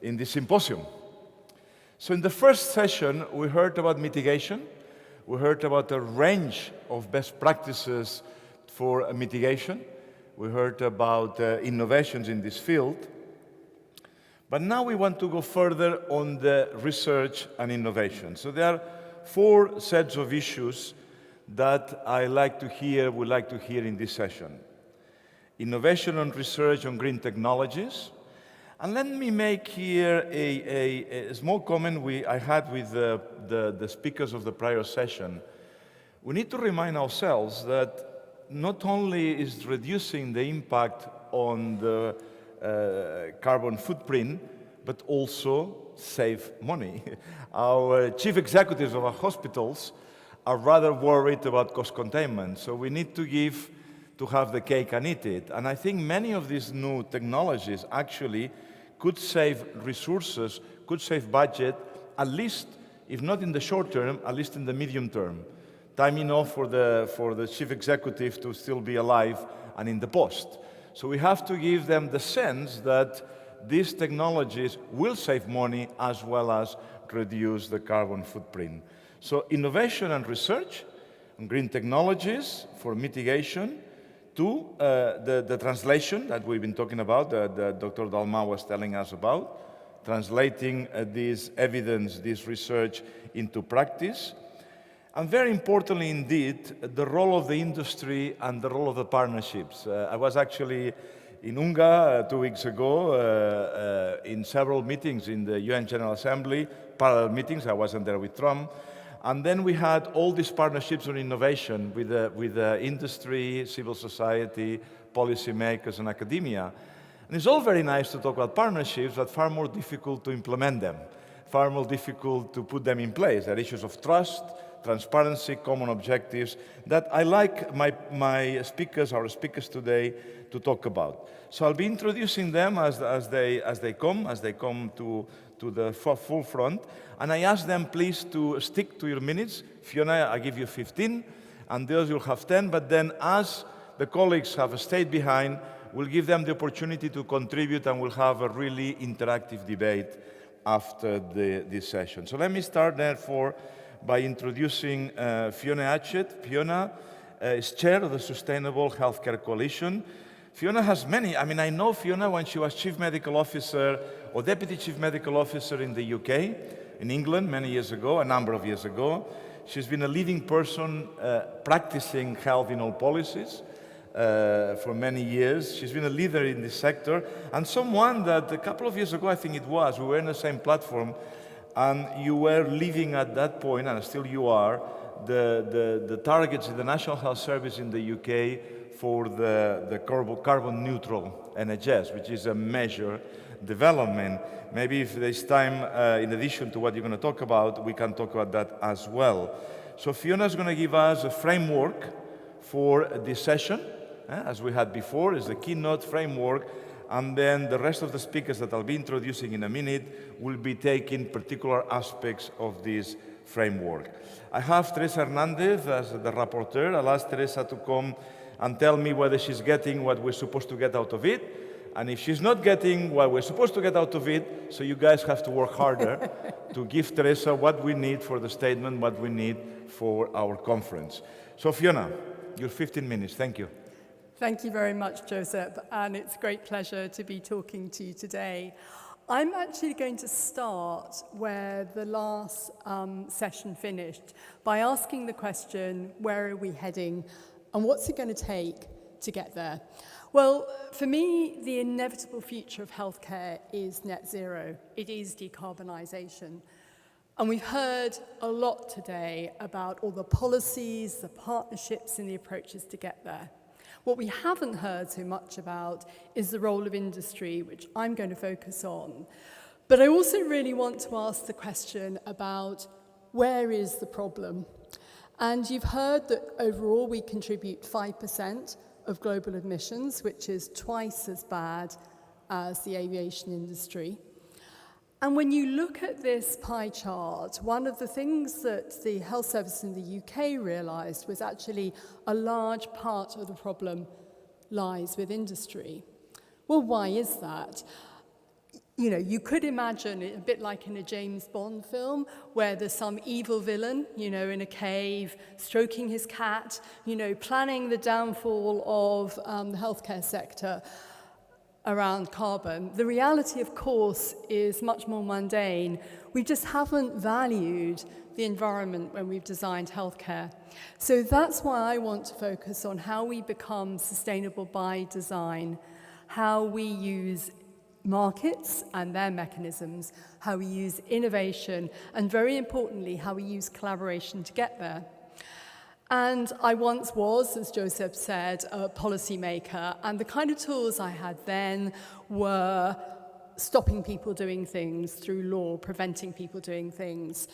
in this symposium. So in the first session, we heard about mitigation. We heard about a range of best practices for mitigation. We heard about innovations in this field. But now we want to go further on the research and innovation. So there are 4 sets of issues that would like to hear in this session. Innovation and research on green technologies. And let me make here a small comment I had with the speakers of the prior session. We need to remind ourselves that not only is reducing the impact on the carbon footprint, but also save money. Our chief executives of our hospitals are rather worried about cost containment, so we need to have the cake and eat it. And I think many of these new technologies actually could save resources, could save budget, at least, if not in the short term, at least in the medium term. Time enough for the chief executive to still be alive and in the post. So we have to give them the sense that these technologies will save money as well as reduce the carbon footprint. So innovation and research on green technologies for mitigation, to the translation that we've been talking about, that Dr. Dalmau was telling us about, translating this evidence, this research into practice. And very importantly indeed, the role of the industry and the role of the partnerships. I was actually in Unga 2 weeks ago in several meetings in the UN General Assembly, parallel meetings. I wasn't there with Trump. And then we had all these partnerships on innovation with the industry, civil society, policymakers, and academia. And it's all very nice to talk about partnerships, but far more difficult to implement them, far more difficult to put them in place. There are issues of trust, transparency, common objectives that I like our speakers today to talk about. So I'll be introducing them as they come to the full front. And I ask them please to stick to your minutes. Fiona, I give you 15, and those you'll have 10. But then as the colleagues have stayed behind, we'll give them the opportunity to contribute, and we'll have a really interactive debate after this session. So let me start, therefore, by introducing Fiona Adshead. Fiona is chair of the Sustainable Healthcare Coalition. Fiona has many. I know Fiona when she was Chief Medical Officer or Deputy Chief Medical Officer in the UK, in England, many years ago, a number of years ago. She's been a leading person practicing health in all policies for many years. She's been a leader in this sector, and someone that a couple of years ago, I think it was, we were in the same platform, and you were leading at that point, and still you are, the targets in the National Health Service in the UK for the carbon neutral NHS, which is a major development. Maybe if there's time, in addition to what you're going to talk about, we can talk about that as well. So Fiona is going to give us a framework for this session, as we had before, is the keynote framework, and then the rest of the speakers that I'll be introducing in a minute will be taking particular aspects of this framework. I have Teresa Hernandez as the rapporteur. I'll ask Teresa to come and tell me whether she's getting what we're supposed to get out of it. And if she's not getting what we're supposed to get out of it, so you guys have to work harder to give Teresa what we need for the statement, what we need for our conference. So Fiona, your 15 minutes. Thank you. Thank you very much, Joseph, and it's a great pleasure to be talking to you today. I'm actually going to start where the last session finished by asking the question, where are we heading and what's it going to take to get there? Well, for me, the inevitable future of healthcare is net zero. It is decarbonisation. And we've heard a lot today about all the policies, the partnerships and the approaches to get there. What we haven't heard so much about is the role of industry, which I'm going to focus on. But I also really want to ask the question about where is the problem? And you've heard that overall we contribute 5% of global emissions, which is twice as bad as the aviation industry. And when you look at this pie chart, one of the things that the health service in the UK realised was actually a large part of the problem lies with industry. Well, why is that? you could imagine it a bit like in a James Bond film where there's some evil villain, in a cave, stroking his cat, planning the downfall of the healthcare sector around carbon. The reality, of course, is much more mundane. We just haven't valued the environment when we've designed healthcare. So that's why I want to focus on how we become sustainable by design, how we use markets and their mechanisms, how we use innovation, and very importantly, how we use collaboration to get there. And I once was, as Josep said, a policymaker, and the kind of tools I had then were stopping people doing things through law, preventing people doing things,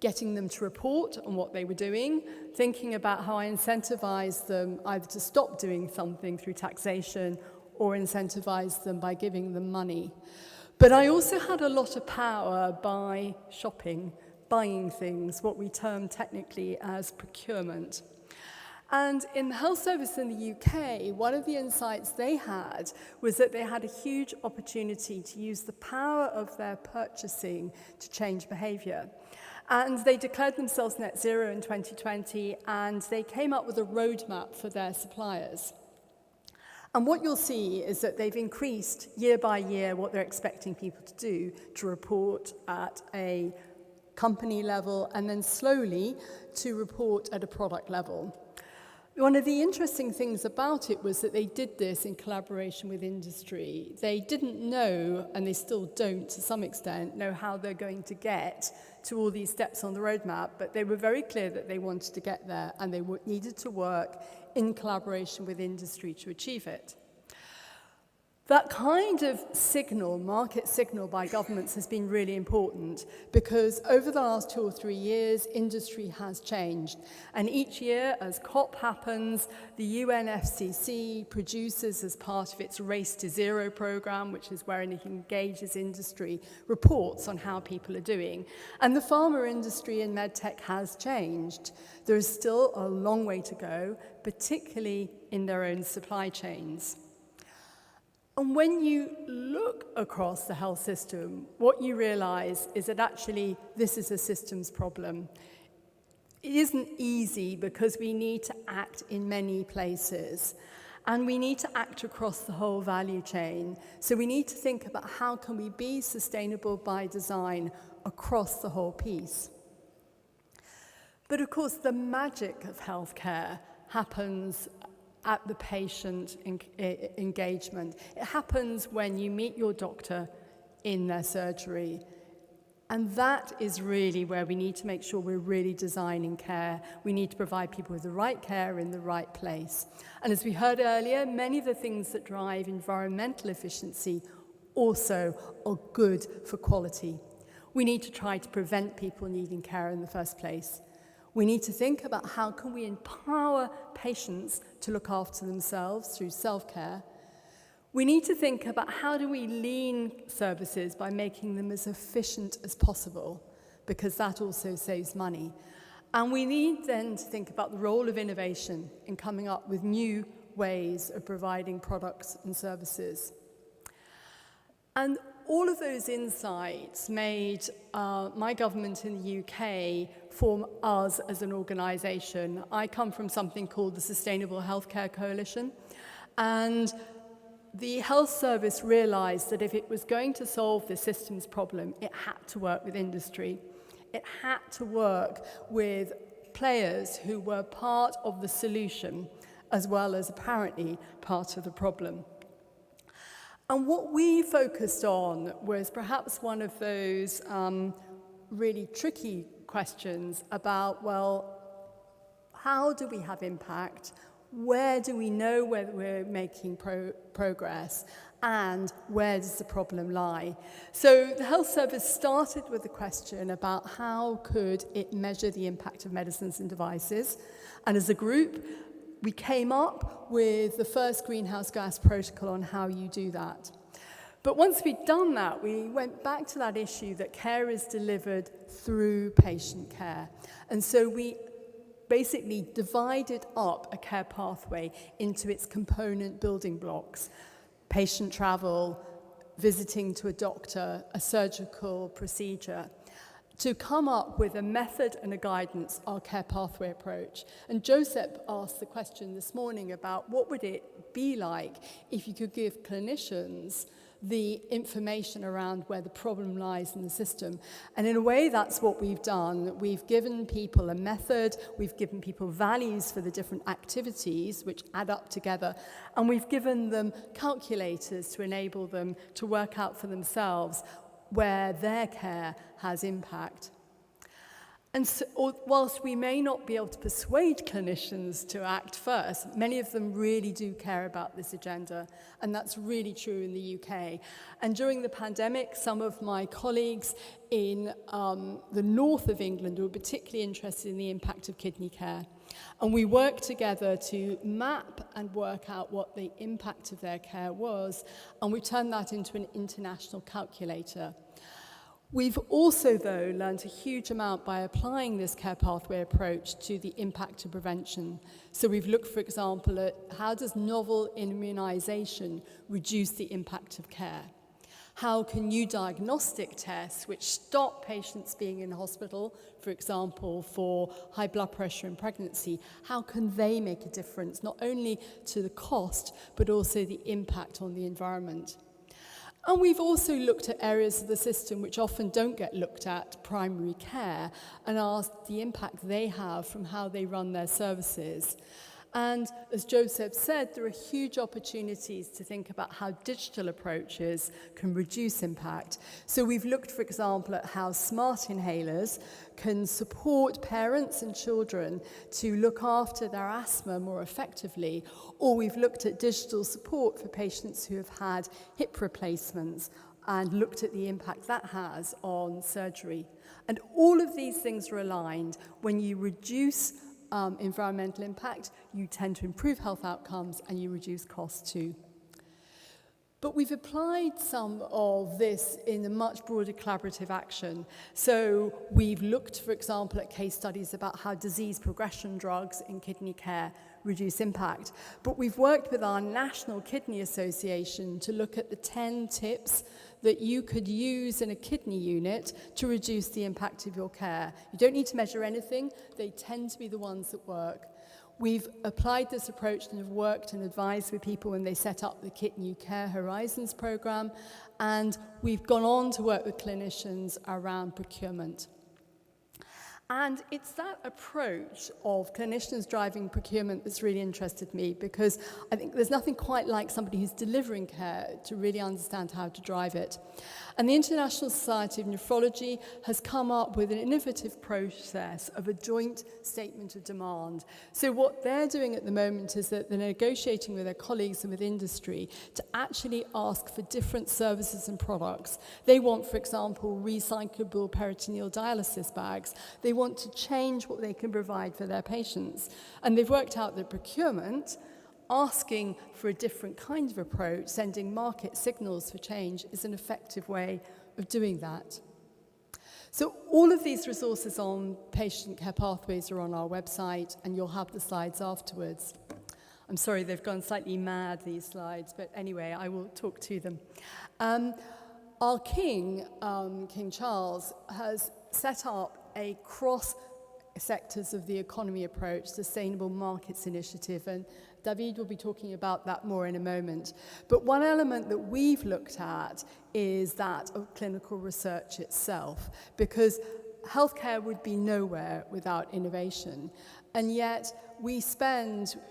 getting them to report on what they were doing, thinking about how I incentivized them either to stop doing something through taxation or incentivize them by giving them money. But I also had a lot of power by shopping, buying things, what we term technically as procurement. And in the health service in the UK, one of the insights they had was that they had a huge opportunity to use the power of their purchasing to change behavior. And they declared themselves net zero in 2020, and they came up with a roadmap for their suppliers. And what you'll see is that they've increased year by year what they're expecting people to do, to report at a company level and then slowly to report at a product level. One of the interesting things about it was that they did this in collaboration with industry. They didn't know, and they still don't to some extent, know how they're going to get to all these steps on the roadmap, but they were very clear that they wanted to get there and they needed to work in collaboration with industry to achieve it. That kind of signal, market signal by governments has been really important because over the last 2 or 3 years, industry has changed. And each year, as COP happens, the UNFCCC produces, as part of its Race to Zero program, which is where it engages industry, reports on how people are doing. And the pharma industry and medtech has changed. There is still a long way to go, particularly in their own supply chains. And when you look across the health system, what you realize is that actually this is a systems problem. It isn't easy because we need to act in many places and we need to act across the whole value chain. So we need to think about how can we be sustainable by design across the whole piece. But of course, the magic of healthcare happens at the patient engagement. It happens when you meet your doctor in their surgery. And that is really where we need to make sure we're really designing care. We need to provide people with the right care in the right place. And as we heard earlier, many of the things that drive environmental efficiency also are good for quality. We need to try to prevent people needing care in the first place. We need to think about how can we empower patients to look after themselves through self-care. We need to think about how do we lean services by making them as efficient as possible, because that also saves money. And we need then to think about the role of innovation in coming up with new ways of providing products and services. And all of those insights made my government in the UK form us as an organisation. I come from something called the Sustainable Healthcare Coalition, and the health service realised that if it was going to solve the systems problem, it had to work with industry. It had to work with players who were part of the solution, as well as apparently part of the problem. And what we focused on was perhaps one of those really tricky questions about, well, how do we have impact? Where do we know whether we're making progress? And where does the problem lie? So the health service started with the question about how could it measure the impact of medicines and devices. And as a group, we came up with the first greenhouse gas protocol on how you do that. But once we'd done that, we went back to that issue that care is delivered through patient care. And so we basically divided up a care pathway into its component building blocks: patient travel, visiting to a doctor, a surgical procedure, to come up with a method and a guidance, our care pathway approach. And Joseph asked the question this morning about what would it be like if you could give clinicians the information around where the problem lies in the system. And in a way, that's what we've done. We've given people a method, we've given people values for the different activities which add up together, and we've given them calculators to enable them to work out for themselves where their care has impact. And so, whilst we may not be able to persuade clinicians to act first, many of them really do care about this agenda, and that's really true in the UK. And during the pandemic, some of my colleagues in the north of England were particularly interested in the impact of kidney care. And we worked together to map and work out what the impact of their care was, and we turned that into an international calculator. We've also, though, learned a huge amount by applying this care pathway approach to the impact of prevention. So we've looked, for example, at how does novel immunization reduce the impact of care? How can new diagnostic tests which stop patients being in hospital, for example, for high blood pressure in pregnancy, how can they make a difference, not only to the cost, but also the impact on the environment? And we've also looked at areas of the system which often don't get looked at, primary care, and asked the impact they have from how they run their services. And as Joseph said, there are huge opportunities to think about how digital approaches can reduce impact. So we've looked, for example, at how smart inhalers can support parents and children to look after their asthma more effectively, or we've looked at digital support for patients who have had hip replacements and looked at the impact that has on surgery. And all of these things are aligned. When you reduce environmental impact, you tend to improve health outcomes and you reduce costs too. But we've applied some of this in a much broader collaborative action. So we've looked, for example, at case studies about how disease progression drugs in kidney care reduce impact. But we've worked with our National Kidney Association to look at the 10 tips that you could use in a kidney unit to reduce the impact of your care. You don't need to measure anything. They tend to be the ones that work. We've applied this approach and have worked and advised with people when they set up the Kidney Care Horizons program, and we've gone on to work with clinicians around procurement. And it's that approach of clinicians driving procurement that's really interested me, because I think there's nothing quite like somebody who's delivering care to really understand how to drive it. And the International Society of Nephrology has come up with an innovative process of a joint statement of demand. So what they're doing at the moment is that they're negotiating with their colleagues and with industry to actually ask for different services and products. They want, for example, recyclable peritoneal dialysis bags. They want to change what they can provide for their patients. And they've worked out that procurement, asking for a different kind of approach, sending market signals for change, is an effective way of doing that. So all of these resources on patient care pathways are on our website, and you'll have the slides afterwards. I'm sorry, they've gone slightly mad, these slides, but anyway, I will talk to them. Our King, King Charles, has set up a cross-sectors of the economy approach, Sustainable Markets Initiative, and David will be talking about that more in a moment. But one element that we've looked at is that of clinical research itself, because healthcare would be nowhere without innovation. And yet we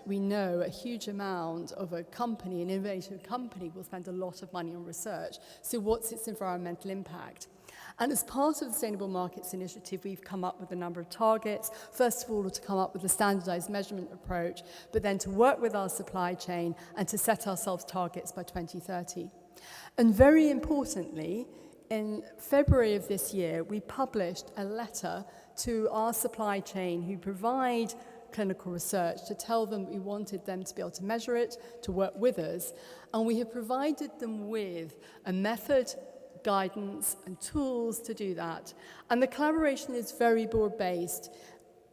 know, a huge amount of a company, an innovative company, will spend a lot of money on research. So what's its environmental impact? And as part of the Sustainable Markets Initiative, we've come up with a number of targets. First of all, to come up with a standardized measurement approach, but then to work with our supply chain and to set ourselves targets by 2030. And very importantly, in February of this year, we published a letter to our supply chain who provide clinical research to tell them we wanted them to be able to measure it, to work with us. And we have provided them with a method, guidance and tools to do that. And the collaboration is very broad-based.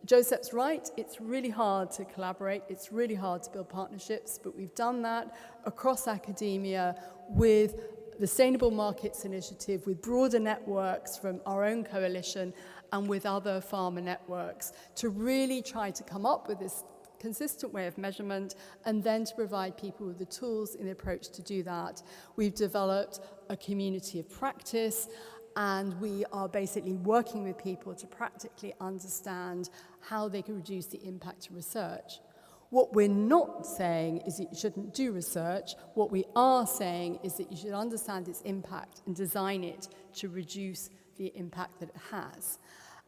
Joseph's right, it's really hard to collaborate, it's really hard to build partnerships, but we've done that across academia with the Sustainable Markets Initiative, with broader networks from our own coalition and with other farmer networks to really try to come up with this consistent way of measurement and then to provide people with the tools in the approach to do that. We've developed a community of practice, and we are basically working with people to practically understand how they can reduce the impact of research. What we're not saying is that you shouldn't do research. What we are saying is that you should understand its impact and design it to reduce the impact that it has.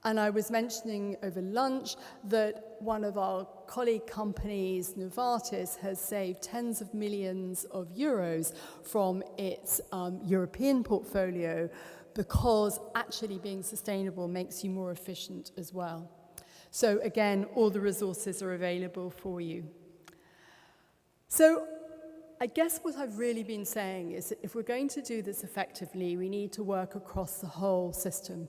And I was mentioning over lunch that one of our colleague companies, Novartis, has saved tens of millions of euros from its European portfolio because actually being sustainable makes you more efficient as well. So again, all the resources are available for you. So I guess what I've really been saying is that if we're going to do this effectively, we need to work across the whole system.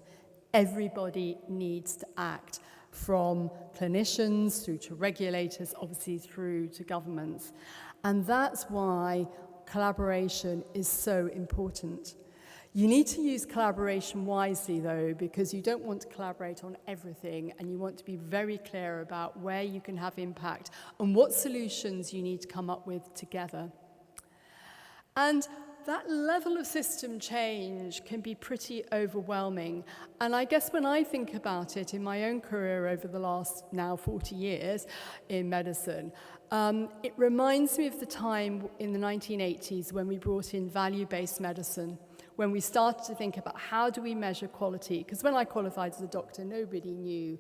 Everybody needs to act, from clinicians through to regulators, obviously through to governments. And that's why collaboration is so important. You need to use collaboration wisely, though, because you don't want to collaborate on everything, and you want to be very clear about where you can have impact and what solutions you need to come up with together. And that level of system change can be pretty overwhelming. And I guess when I think about it in my own career over the last now 40 years in medicine, it reminds me of the time in the 1980s when we brought in value-based medicine, when we started to think about how do we measure quality. Because when I qualified as a doctor, nobody knew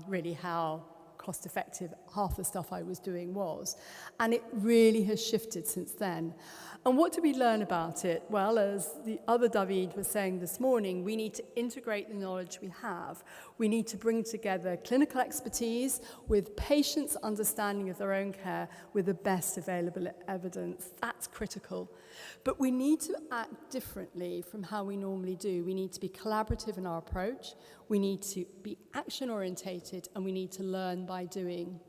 really how cost-effective half the stuff I was doing was. And it really has shifted since then. And what do we learn about it? Well, as the other David was saying this morning, we need to integrate the knowledge we have. We need to bring together clinical expertise with patients' understanding of their own care with the best available evidence. That's critical. But we need to act differently from how we normally do. We need to be collaborative in our approach. We need to be action-orientated, and we need to learn by doing.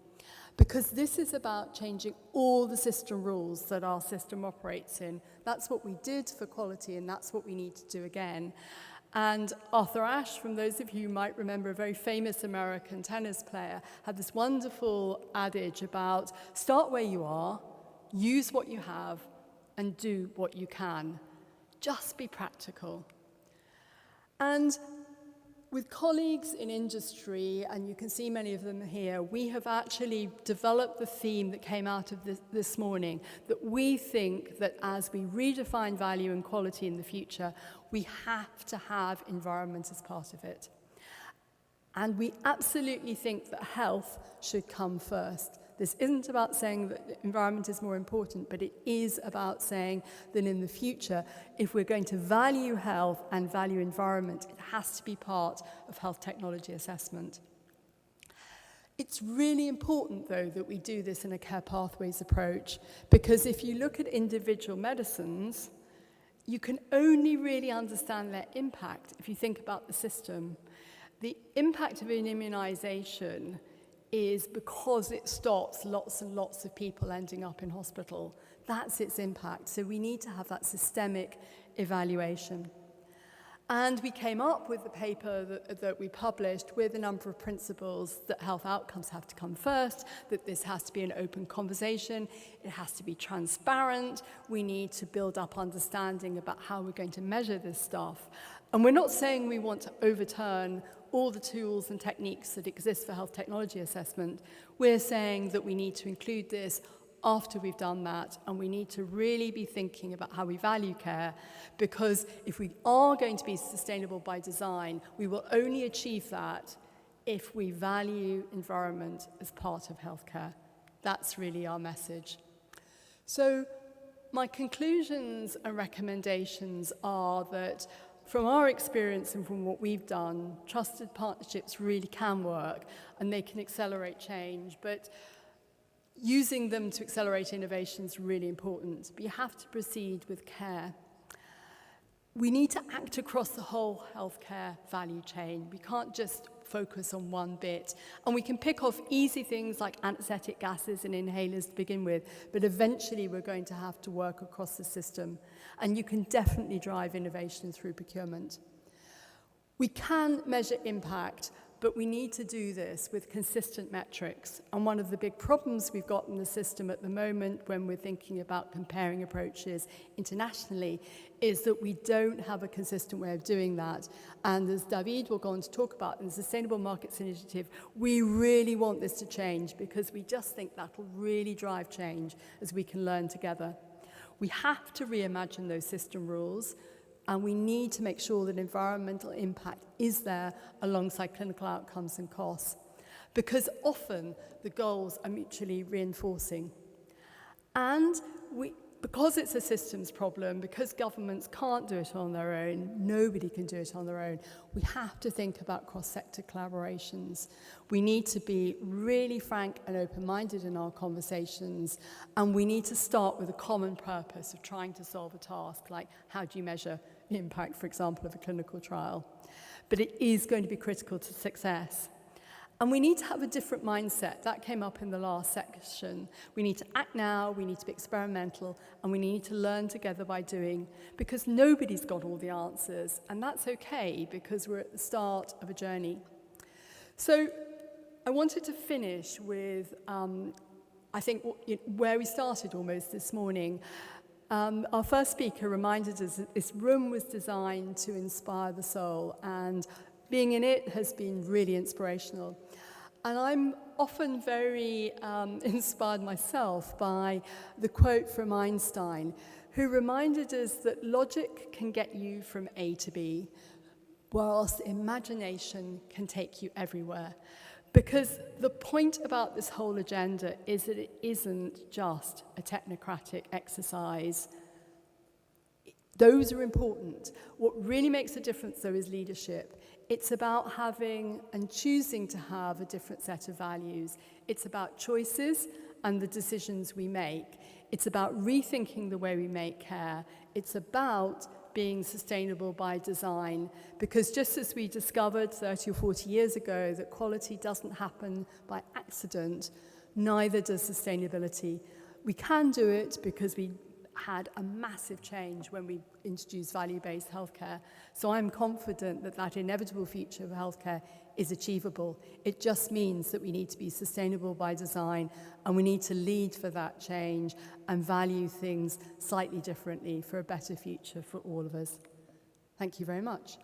Because this is about changing all the system rules that our system operates in. That's what we did for quality, and that's what we need to do again. And Arthur Ashe, from those of you who might remember, a very famous American tennis player, had this wonderful adage about start where you are, use what you have, and do what you can. Just be practical. And with colleagues in industry, and you can see many of them here, we have actually developed the theme that came out of this morning, that we think that as we redefine value and quality in the future, we have to have environment as part of it. And we absolutely think that health should come first. This isn't about saying that the environment is more important, but it is about saying that in the future, if we're going to value health and value environment, it has to be part of health technology assessment. It's really important, though, that we do this in a care pathways approach, because if you look at individual medicines, you can only really understand their impact if you think about the system. The impact of an immunization is because it stops lots and lots of people ending up in hospital. That's its impact. So we need to have that systemic evaluation. And we came up with the paper that we published with a number of principles that health outcomes have to come first, that this has to be an open conversation, it has to be transparent, we need to build up understanding about how we're going to measure this stuff. And we're not saying we want to overturn all the tools and techniques that exist for health technology assessment. We're saying that we need to include this after we've done that, and we need to really be thinking about how we value care, because if we are going to be sustainable by design, we will only achieve that if we value environment as part of healthcare. That's really our message. So my conclusions and recommendations are that from our experience and from what we've done, trusted partnerships really can work and they can accelerate change, but using them to accelerate innovation is really important. But you have to proceed with care. We need to act across the whole healthcare value chain. We can't just focus on one bit. And we can pick off easy things like anesthetic gases and inhalers to begin with, but eventually we're going to have to work across the system. And you can definitely drive innovation through procurement. We can measure impact, but we need to do this with consistent metrics. And one of the big problems we've got in the system at the moment when we're thinking about comparing approaches internationally is that we don't have a consistent way of doing that. And as David will go on to talk about in the Sustainable Markets Initiative, we really want this to change because we just think that will really drive change as we can learn together. We have to reimagine those system rules, and we need to make sure that environmental impact is there alongside clinical outcomes and costs, because often the goals are mutually reinforcing. And because it's a systems problem, because governments can't do it on their own, nobody can do it on their own, we have to think about cross-sector collaborations. We need to be really frank and open-minded in our conversations, and we need to start with a common purpose of trying to solve a task, like how do you measure the impact, for example, of a clinical trial. But it is going to be critical to success. And we need to have a different mindset. That came up in the last section. We need to act now, we need to be experimental, and we need to learn together by doing, because nobody's got all the answers, and that's okay, because we're at the start of a journey. So I wanted to finish with, I think, where we started almost this morning. Our first speaker reminded us that this room was designed to inspire the soul, and being in it has been really inspirational. And I'm often very inspired myself by the quote from Einstein, who reminded us that logic can get you from A to B, whilst imagination can take you everywhere. Because the point about this whole agenda is that it isn't just a technocratic exercise. Those are important. What really makes a difference, though, is leadership. It's about having and choosing to have a different set of values. It's about choices and the decisions we make. It's about rethinking the way we make care. It's about being sustainable by design, because just as we discovered 30 or 40 years ago that quality doesn't happen by accident, neither does sustainability. We can do it because we had a massive change when we introduced value-based healthcare. So I'm confident that that inevitable future of healthcare is achievable. It just means that we need to be sustainable by design, and we need to lead for that change and value things slightly differently for a better future for all of us. Thank you very much.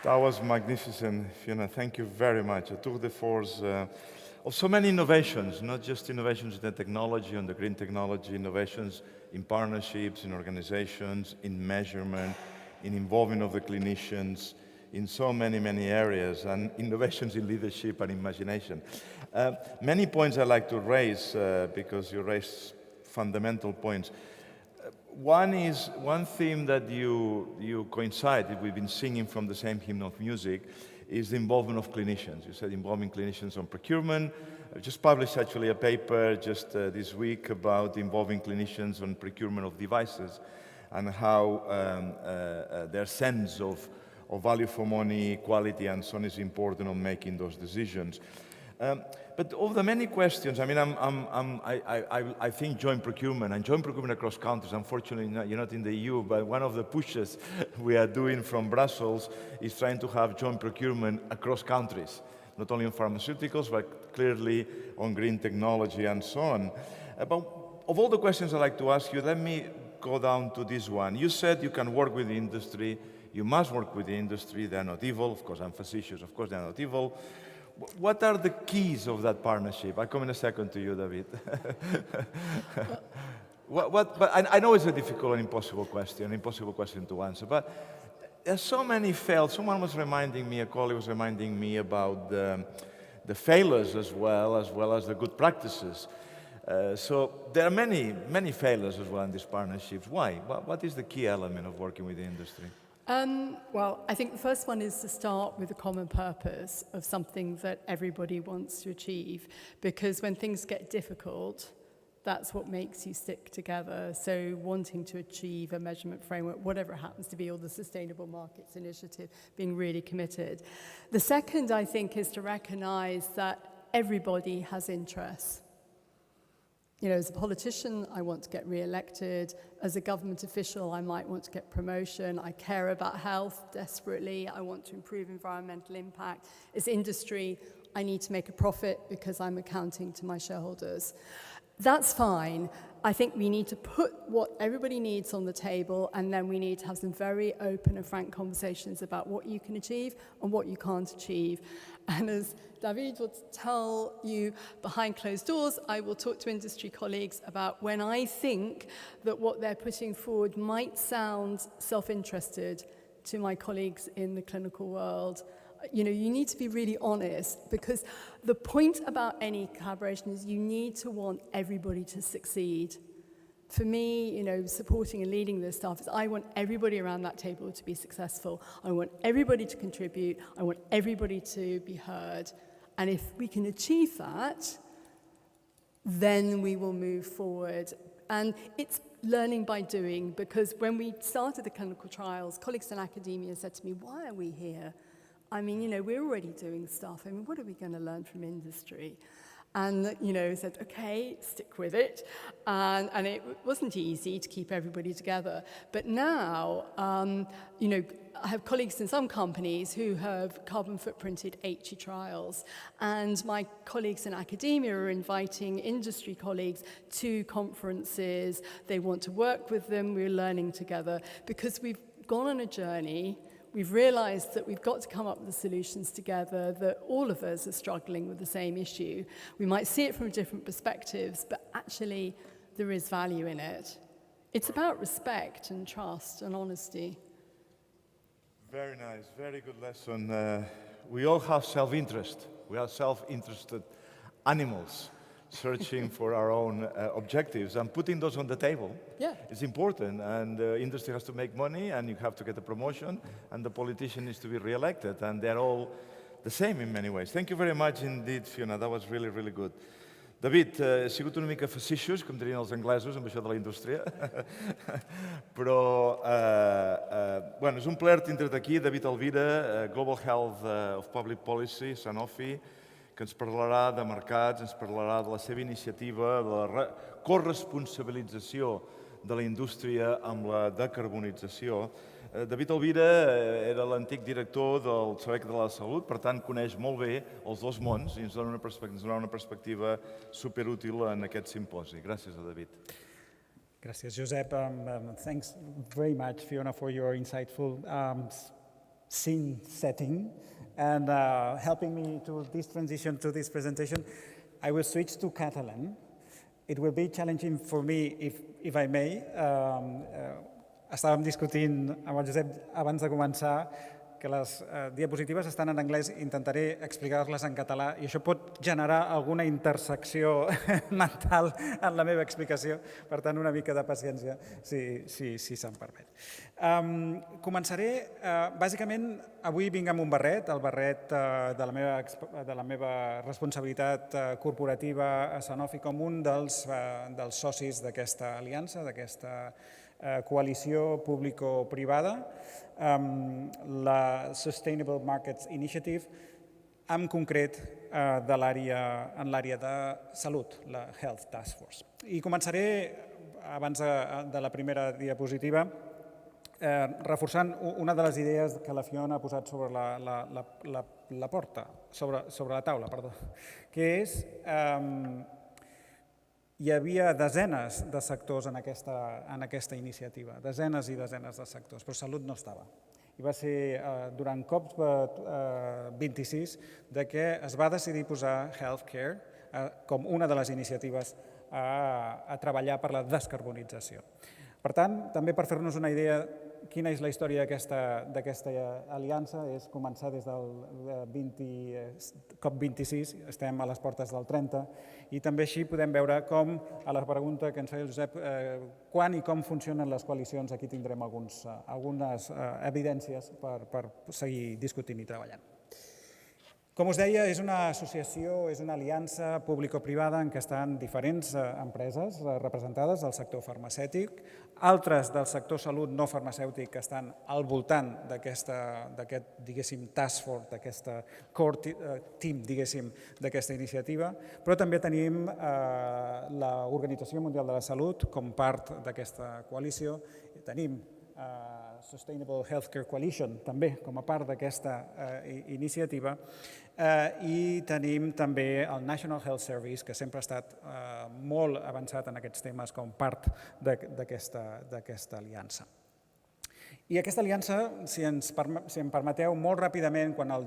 That was magnificent, Fiona. Thank you very much. A tour de force of so many innovations, not just innovations in the technology, on the green technology, innovations in partnerships, in organizations, in measurement, in involvement of the clinicians, in so many, many areas, and innovations in leadership and imagination. Many points I'd like to raise, because you raised fundamental points. One theme that you coincide, we've been singing from the same hymn of music, is the involvement of clinicians. You said involving clinicians on procurement. I just published actually a paper just this week about involving clinicians on procurement of devices and how their sense of value for money, quality, and so on is important on making those decisions. But of the many questions, I mean, I think joint procurement across countries, unfortunately, you're not in the EU, but one of the pushes we are doing from Brussels is trying to have joint procurement across countries, not only on pharmaceuticals, but clearly on green technology and so on. But of all the questions I'd like to ask you, let me go down to this one. You said you can work with the industry, you must work with the industry, they're not evil. Of course, I'm facetious, of course, they're not evil. What are the keys of that partnership? I'll come in a second to you, David. But I know it's a difficult and impossible question to answer, but there's so many failed. Someone was reminding me, a colleague was reminding me about the failures as well as the good practices. So there are many failures as well in these partnerships. Why? What is the key element of working with the industry? Well, I think the first one is to start with a common purpose of something that everybody wants to achieve, because when things get difficult, That's what makes you stick together. So wanting to achieve a measurement framework, whatever it happens to be, or the Sustainable Markets Initiative, being really committed. The second, I think, is to recognize that everybody has interests. You know, as a politician, I want to get re-elected. As a government official, I might want to get promotion. I care about health desperately. I want to improve environmental impact. As industry, I need to make a profit because I'm accounting to my shareholders. That's fine. I think we need to put what everybody needs on the table, and then we need to have some very open and frank conversations about what you can achieve and what you can't achieve. And as David will tell you behind closed doors, I will talk to industry colleagues about when I think that what they're putting forward might sound self-interested to my colleagues in the clinical world. You know, you need to be really honest, because the point about any collaboration is you need to want everybody to succeed. For me, you know, supporting and leading this stuff is I want everybody around that table to be successful. I want everybody to contribute. I want everybody to be heard. And if we can achieve that, then we will move forward. And it's learning by doing, because when we started the clinical trials, colleagues in academia said to me, why are we here? I mean, you know, we're already doing stuff. I mean, what are we going to learn from industry? And, you know, said, okay, stick with it. And it wasn't easy to keep everybody together. But now, you know, I have colleagues in some companies who have carbon footprinted 80 trials. And my colleagues in academia are inviting industry colleagues to conferences. They want to work with them. We're learning together because we've gone on a journey. We've realized that we've got to come up with the solutions together, that all of us are struggling with the same issue. We might see it from different perspectives, but actually there is value in it. It's about respect and trust and honesty. Very nice, very good lesson. We all have self-interest. We are self-interested animals searching for our own objectives, and putting those on the table is important. And industry has to make money, and you have to get a promotion, and the politician needs to be re-elected, and they're all the same in many ways. Thank you very much indeed, Fiona. That was really, really good. David, he sigut una mica facetious, com dirien els anglesos, amb això de la indústria, però bueno, és un plaer tindre't aquí, David Elvira, Global Health of Public Policy, Sanofi, que ens parlarà de mercats, ens parlarà de la seva iniciativa, de la corresponsabilització de la indústria amb la decarbonització. David Elvira era l'antic director del Servei de la Salut, per tant coneix molt bé els dos mons i ens donarà una perspectiva superútil en aquest simposi. Gràcies a David. Gràcies, Josep. Thanks very much, Fiona, for your insightful scene setting and helping me to this transition to this presentation. I will switch to Catalan. It will be challenging for me, if I may. Estàvem discutint amb el Josep abans de començar que les diapositives estan en anglès, intentaré explicar-les en català i això pot generar alguna intersecció mental en la meva explicació, per tant una mica de paciència, si se'm permet. Començaré, bàsicament, avui vinc amb un barret, el barret de la meva responsabilitat corporativa a Sanofi com un dels socis d'aquesta aliança, d'aquesta coalició público-privada, la Sustainable Markets Initiative, en concret en l'àrea de salut, la Health Task Force. I començaré, abans de la primera diapositiva, reforçant una de les idees que la Fiona ha posat sobre la porta, sobre la taula, perdó, que és hi havia desenes de sectors en aquesta iniciativa, desenes i desenes de sectors, però salut no estava. I va ser durant COP26 que es va decidir posar healthcare com una de les iniciatives a treballar per la descarbonització. Per tant, també per fer-nos una idea quina és la història d'aquesta aliança, és començar des del COP26, estem a les portes del 30, i també així podem veure com, a la pregunta que ens feia el Josep, quan i com funcionen les coalicions, aquí tindrem algunes evidències per seguir discutint i treballant. Com us deia, és una associació, és una aliança público-privada en què estan diferents empreses representades del sector farmacèutic, altres del sector salut no farmacèutic que estan al voltant d'aquest, diguéssim, task force, d'aquest core team, diguéssim, d'aquesta iniciativa, però també tenim l'Organització Mundial de la Salut com part d'aquesta coalició, tenim Sustainable Healthcare Coalition, també com a part d'aquesta iniciativa, i tenim també el National Health Service, que sempre ha estat molt avançat en aquests temes com part d'aquesta aliança. I aquesta aliança, si em permeteu, molt ràpidament, quan el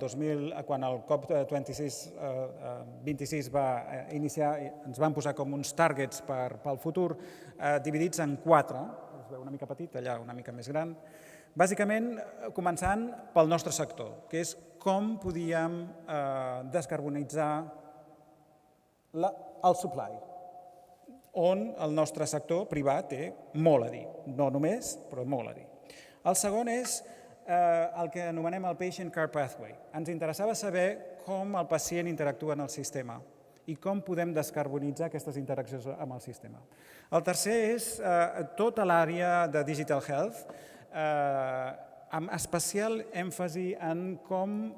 COP26 va iniciar, ens van posar com uns targets pel futur, dividits en 4, es veu una mica petit, allà una mica més gran, bàsicament començant pel nostre sector, que és com podíem descarbonitzar el supply, on el nostre sector privat té molt a dir, no només, però molt a dir. El segon és el que anomenem el Patient Care Pathway. Ens interessava saber com el pacient interactua en el sistema i com podem descarbonitzar aquestes interaccions amb el sistema. El tercer és tota l'àrea de Digital Health, amb especial èmfasi en com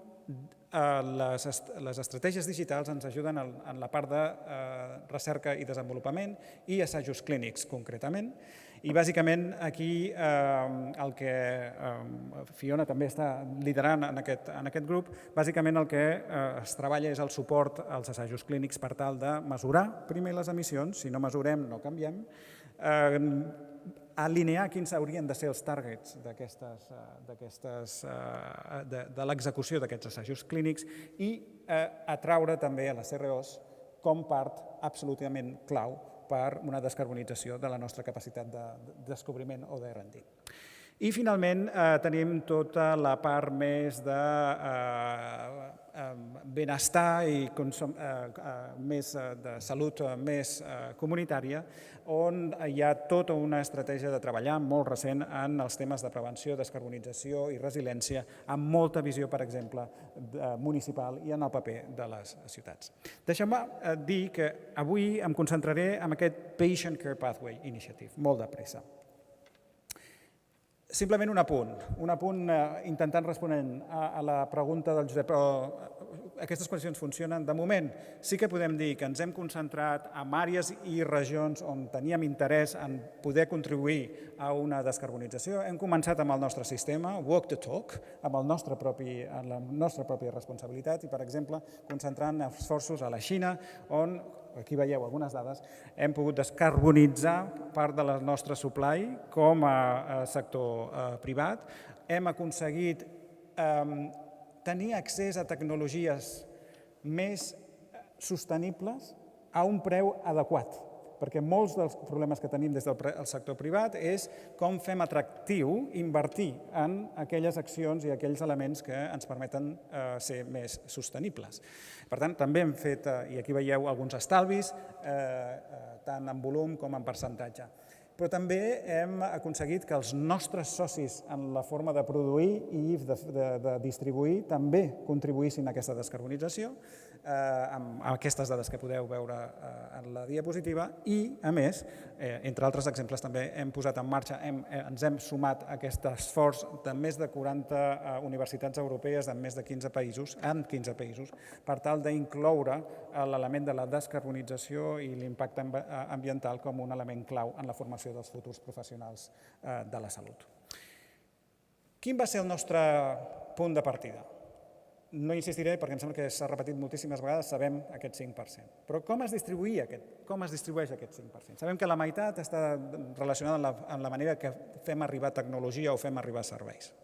les estratègies digitals ens ajuden en la part de recerca i desenvolupament i assajos clínics, concretament. I bàsicament aquí el que Fiona també està liderant en aquest grup, bàsicament el que es treballa és el suport als assajos clínics per tal de mesurar primer les emissions, si no mesurem no canviem, alinear quins haurien de ser els targets de l'execució d'aquests assajos clínics i atraure també a les CROs com part absolutament clau per una descarbonització de la nostra capacitat de descobriment o de R&D. I finalment tenim tota la part més de benestar i més de salut més comunitària, on hi ha tota una estratègia de treballar molt recent en els temes de prevenció, descarbonització i resiliència, amb molta visió, per exemple, municipal i en el paper de les ciutats. Deixeu-me dir que avui em concentraré en aquest Patient Care Pathway Initiative, molt de pressa. Simplement un apunt intentant responent a la pregunta del Josep, però aquestes qüestions funcionen. De moment sí que podem dir que ens hem concentrat en àrees i regions on teníem interès en poder contribuir a una descarbonització. Hem començat amb el nostre sistema, walk the talk, amb la nostra pròpia responsabilitat i, per exemple, concentrant esforços a la Xina, on aquí veieu algunes dades, hem pogut descarbonitzar part de la nostra supply com a sector privat. Hem aconseguit tenir accés a tecnologies més sostenibles a un preu adequat, perquè molts dels problemes que tenim des del sector privat és com fem atractiu invertir en aquelles accions i aquells elements que ens permeten ser més sostenibles. Per tant, també hem fet, i aquí veieu alguns estalvis, tant en volum com en percentatge. Però també hem aconseguit que els nostres socis en la forma de produir i de distribuir també contribuïssin a aquesta descarbonització, amb aquestes dades que podeu veure en la diapositiva i, a més, entre altres exemples, també hem posat en marxa, ens hem sumat a aquest esforç de més de 40 universitats europees en més de 15 països, per tal d'incloure l'element de la descarbonització i l'impacte ambiental com un element clau en la formació dels futurs professionals de la salut. Quin va ser el nostre punt de partida? No insistiré perquè em sembla que s'ha repetit moltíssimes vegades, sabem aquest 5%. Però com es distribueix aquest 5%? Sabem que la meitat està relacionada amb la manera que fem arribar tecnologia o fem arribar serveis.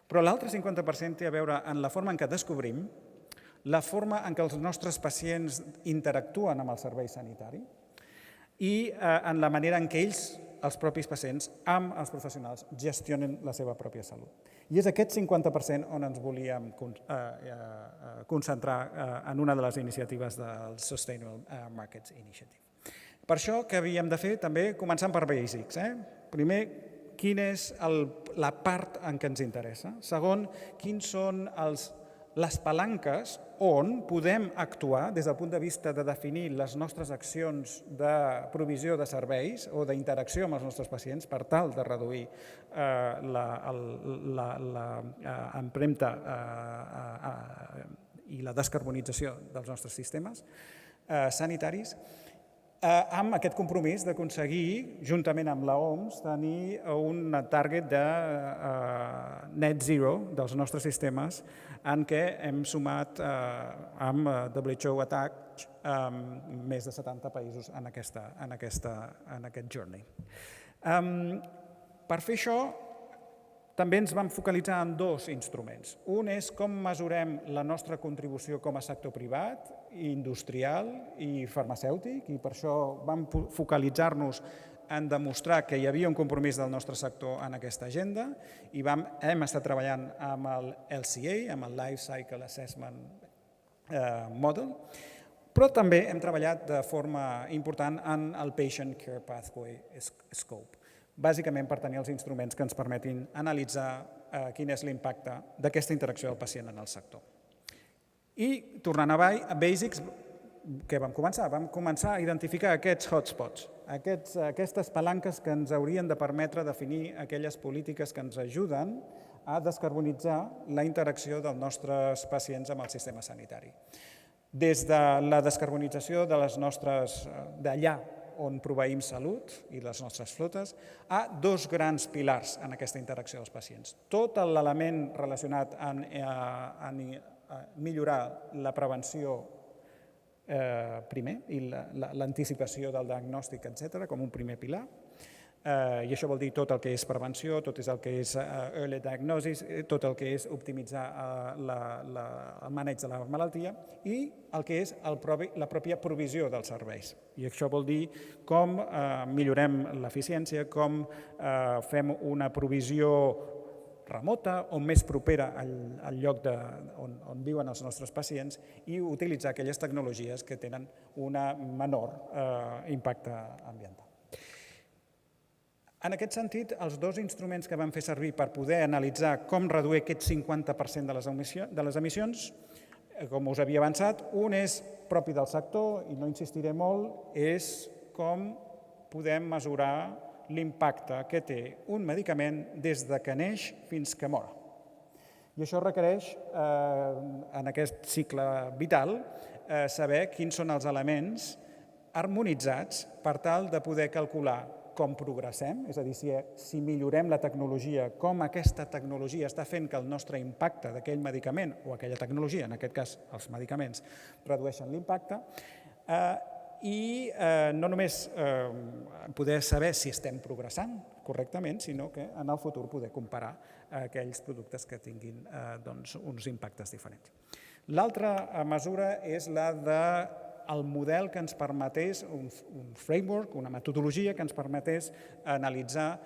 Però l'altre 50% té a veure amb la forma en què descobrim, la forma en què els nostres pacients interactuen amb el servei sanitari i en la manera en què ells, els propis pacients, amb els professionals, gestionen la seva pròpia salut. I és aquest 50% on ens volíem concentrar en una de les iniciatives del Sustainable Markets Initiative. Per això, què havíem de fer? També començant per basics. Primer, quina és la part en què ens interessa. Segon, quins són els les palanques on podem actuar des del punt de vista de definir les nostres accions de provisió de serveis o d'interacció amb els nostres pacients per tal de reduir l'empremta i la descarbonització dels nostres sistemes sanitaris, amb aquest compromís d'aconseguir, juntament amb l'OMS, tenir un target de net zero dels nostres sistemes en què hem sumat amb WHO Attach més de 70 països en aquest journey. Per fer això, també ens vam focalitzar en dos instruments. Un és com mesurem la nostra contribució com a sector privat, industrial i farmacèutic, i per això vam focalitzar-nos en demostrar que hi havia un compromís del nostre sector en aquesta agenda i hem estat treballant amb el LCA, amb el Life Cycle Assessment Model, però també hem treballat de forma important en el Patient Care Pathway Scope, bàsicament per tenir els instruments que ens permetin analitzar quin és l'impacte d'aquesta interacció del pacient en el sector. I, tornant a Basics, què vam començar? Vam començar a identificar aquests hotspots, aquestes palanques que ens haurien de permetre definir aquelles polítiques que ens ajuden a descarbonitzar la interacció dels nostres pacients amb el sistema sanitari. Des de la descarbonització de les nostres, d'allà on proveïm salut i les nostres flotes, a dos grans pilars en aquesta interacció dels pacients. Tot l'element relacionat amb millorar la prevenció primer i l'anticipació del diagnòstic, etc., com un primer pilar. I això vol dir tot el que és prevenció, tot el que és early diagnosis, tot el que és optimitzar el maneig de la malaltia i el que és la pròpia provisió dels serveis. I això vol dir com millorem l'eficiència, com fem una provisió remota o més propera al lloc on viuen els nostres pacients i utilitzar aquelles tecnologies que tenen un menor impacte ambiental. En aquest sentit, els dos instruments que vam fer servir per poder analitzar com reduir aquest 50% de les emissions, com us havia avançat, un és propi del sector, i no insistiré molt, és com podem mesurar l'impacte que té un medicament des que neix fins que mor. I això requereix, en aquest cicle vital, saber quins són els elements harmonitzats per tal de poder calcular com progressem, és a dir, si millorem la tecnologia, com aquesta tecnologia està fent que el nostre impacte d'aquell medicament o aquella tecnologia, en aquest cas els medicaments, redueixen l'impacte, i no només poder saber si estem progressant correctament, sinó que en el futur poder comparar aquells productes que tinguin uns impactes diferents. L'altra mesura és la del model que ens permetés, un framework, una metodologia que ens permetés analitzar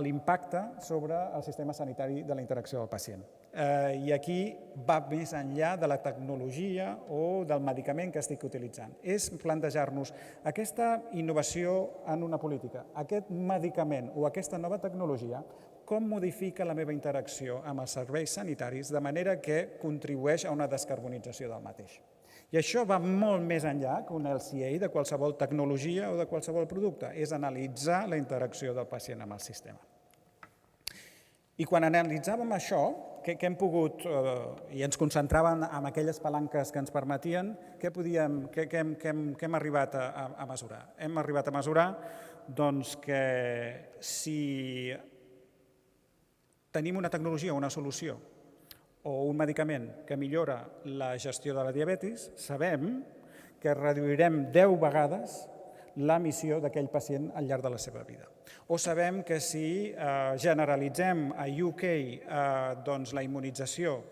l'impacte sobre el sistema sanitari de la interacció del pacient. I aquí va més enllà de la tecnologia o del medicament que estic utilitzant. És plantejar-nos aquesta innovació en una política, aquest medicament o aquesta nova tecnologia, com modifica la meva interacció amb els serveis sanitaris de manera que contribueix a una descarbonització del mateix. I això va molt més enllà que un LCA de qualsevol tecnologia o de qualsevol producte, és analitzar la interacció del pacient amb el sistema. I quan analitzàvem això, què hem pogut, i ens concentràvem en aquelles palanques que ens permetien, què hem arribat a mesurar? Hem arribat a mesurar que si tenim una tecnologia o una solució o un medicament que millora la gestió de la diabetis, sabem que reduirem 10 vegades l'emissió d'aquell pacient al llarg de la seva vida. O sabem que si generalitzem a UK la immunització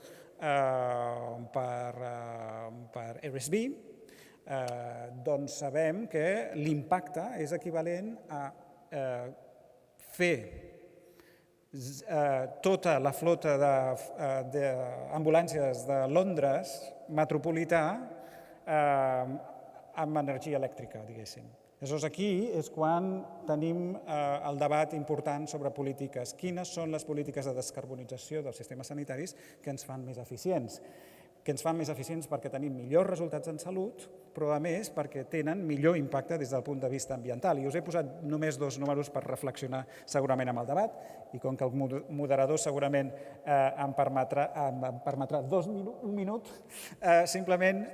per RSV, doncs sabem que l'impacte és equivalent a fer tota la flota d'ambulàncies de Londres metropolità amb energia elèctrica, diguéssim. Aleshores, aquí és quan tenim el debat important sobre polítiques. Quines són les polítiques de descarbonització dels sistemes sanitaris que ens fan més eficients? Que ens fan més eficients perquè tenim millors resultats en salut, però a més perquè tenen millor impacte des del punt de vista ambiental. I us he posat només 2 números per reflexionar segurament amb el debat, i com que el moderador segurament em permetrà un minut, simplement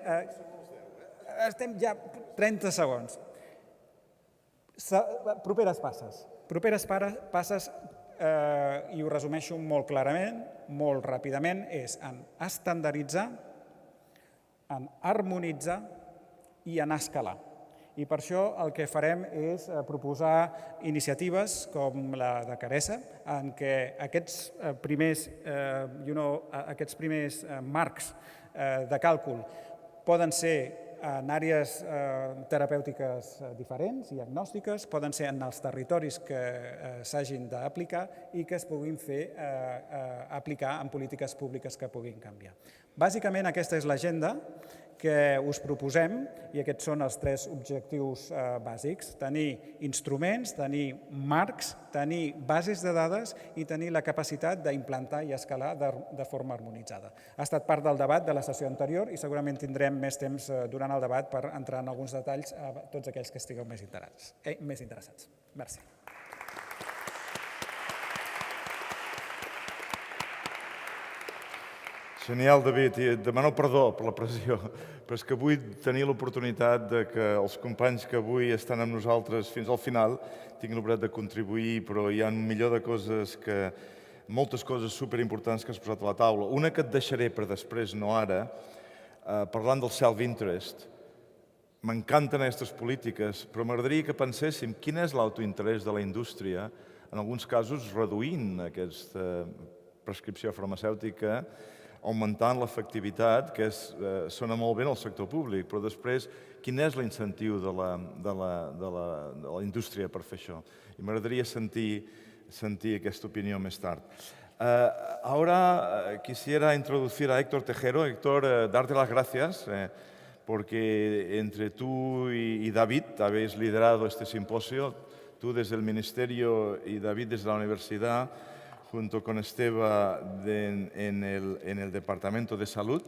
estem ja 30 segons. Properes passes, i ho resumeixo molt clarament, molt ràpidament, és en estandarditzar, en harmonitzar i en escalar. I per això el que farem és proposar iniciatives com la de Caressa, en què aquests primers marcs de càlcul poden ser en àrees terapèutiques diferents, diagnòstiques, poden ser en els territoris que s'hagin d'aplicar i que es puguin aplicar en polítiques públiques que puguin canviar. Bàsicament aquesta és l'agenda que us proposem i aquests són els 3 objectius bàsics. Tenir instruments, tenir marcs, tenir bases de dades i tenir la capacitat d'implantar i escalar de forma harmonitzada. Ha estat part del debat de la sessió anterior i segurament tindrem més temps durant el debat per entrar en alguns detalls a tots aquells que estigueu més interessats. Merci. Genial, David, i et demano perdó per la pressió, però és que vull tenir l'oportunitat que els companys que avui estan amb nosaltres fins al final tinguin l'oportunitat de contribuir, però hi ha un milió de coses moltes coses superimportants que has posat a la taula. Una que et deixaré per després, no ara, parlant del self-interest. M'encanten aquestes polítiques, però m'agradaria que penséssim quin és l'autointerès de la indústria, en alguns casos reduint aquesta prescripció farmacèutica, augmentant l'efectivitat, que sona molt bé en el sector públic, però després quin és l'incentiu de la indústria per fer això? I m'agradaria sentir aquesta opinió més tard. Ahora quisiera introducir a Héctor Tejero. Héctor, darte las gracias porque entre tú y David habéis liderado este simposio, tú desde el Ministerio y David desde la Universidad, junto con Esteba en el Departamento de Salut.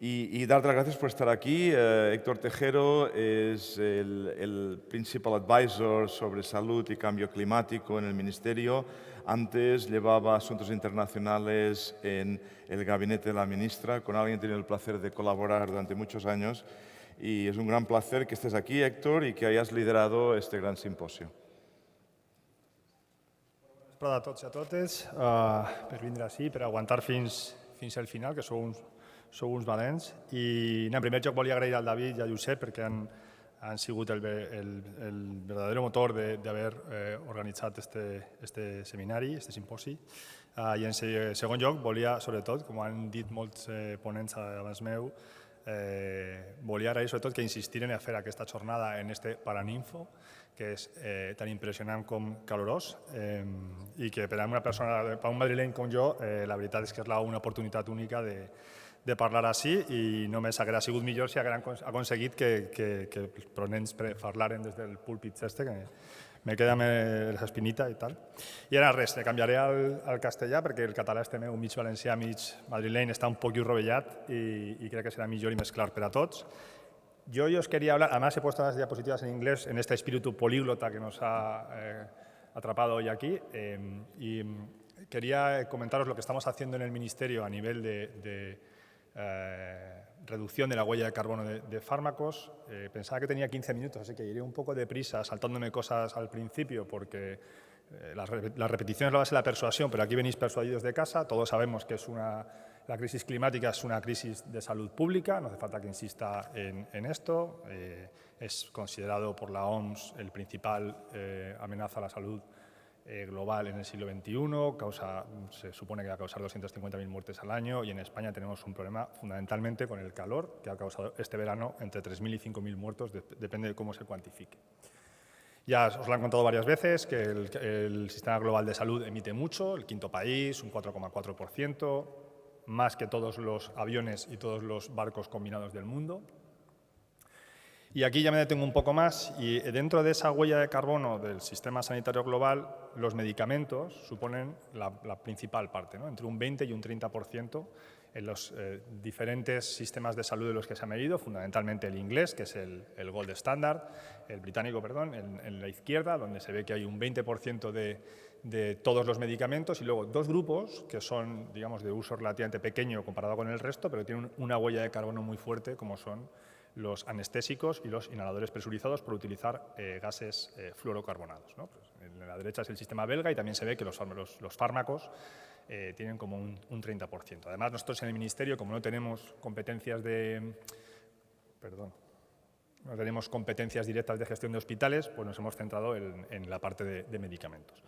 Y darte las gracias por estar aquí. Héctor Tejero es el Principal Advisor sobre salud y cambio climático en el Ministerio. Antes llevaba asuntos internacionales en el gabinete de la ministra, con alguien que he tenido el placer de colaborar durante muchos años. Y es un gran placer que estés aquí, Héctor, y que hayas liderado este gran simposio. A tots i a totes per vindre així, per aguantar fins al final, que sou uns valents. I en primer lloc volia agrair al David i al Josep perquè han sigut el verdadero motor d'haver organitzat este seminari, este simposi. I en segon lloc volia, sobretot, com han dit molts ponents abans meu, volia agrair sobretot que insistiren a fer aquesta jornada en este Paraninfo, que és tan impressionant com calorós i que per a una persona, per a un madrileny com jo, la veritat és que és una oportunitat única de parlar així i només hauria sigut millor si hagueren aconseguit que els ponents parlaren des del púlpit que me queda l'espinita i tal. I ara res, canviaré al castellà perquè el català este meu, mig valencià, mig madrileny, està un poc rovellat i crec que serà millor i més clar per a tots. Yo os quería hablar, además he puesto las diapositivas en inglés, en este espíritu políglota que nos ha atrapado hoy aquí, y quería comentaros lo que estamos haciendo en el Ministerio a nivel de reducción de la huella de carbono de fármacos. Pensaba que tenía 15 minutos, así que iré un poco deprisa, saltándome cosas al principio, porque las repeticiones lo base la persuasión, pero aquí venís persuadidos de casa. Todos sabemos que la crisis climática es una crisis de salud pública, no hace falta que insista en esto. Es considerado por la OMS el principal amenaza a la salud global en el siglo XXI, se supone que va a causar 250.000 muertes al año y en España tenemos un problema fundamentalmente con el calor, que ha causado este verano entre 3.000 y 5.000 muertos, depende de cómo se cuantifique. Ya os lo han contado varias veces que el Sistema Global de Salud emite mucho, el quinto país, un 4,4%, más que todos los aviones y todos los barcos combinados del mundo. Y aquí ya me detengo un poco más y dentro de esa huella de carbono del sistema sanitario global, los medicamentos suponen la principal parte, ¿no? Entre un 20 y un 30% en los diferentes sistemas de salud de los que se ha medido, fundamentalmente el inglés, que es el gold standard, el británico, perdón, en la izquierda, donde se ve que hay un 20% de todos los medicamentos y luego dos grupos que son, digamos, de uso relativamente pequeño comparado con el resto, pero tienen una huella de carbono muy fuerte, como son los anestésicos y los inhaladores presurizados por utilizar gases fluorocarbonados, ¿no? Pues en la derecha es el sistema belga y también se ve que los fármacos tienen como un 30%. Además, nosotros en el Ministerio, como no tenemos competencias no tenemos competencias directas de gestión de hospitales, pues nos hemos centrado en la parte de medicamentos.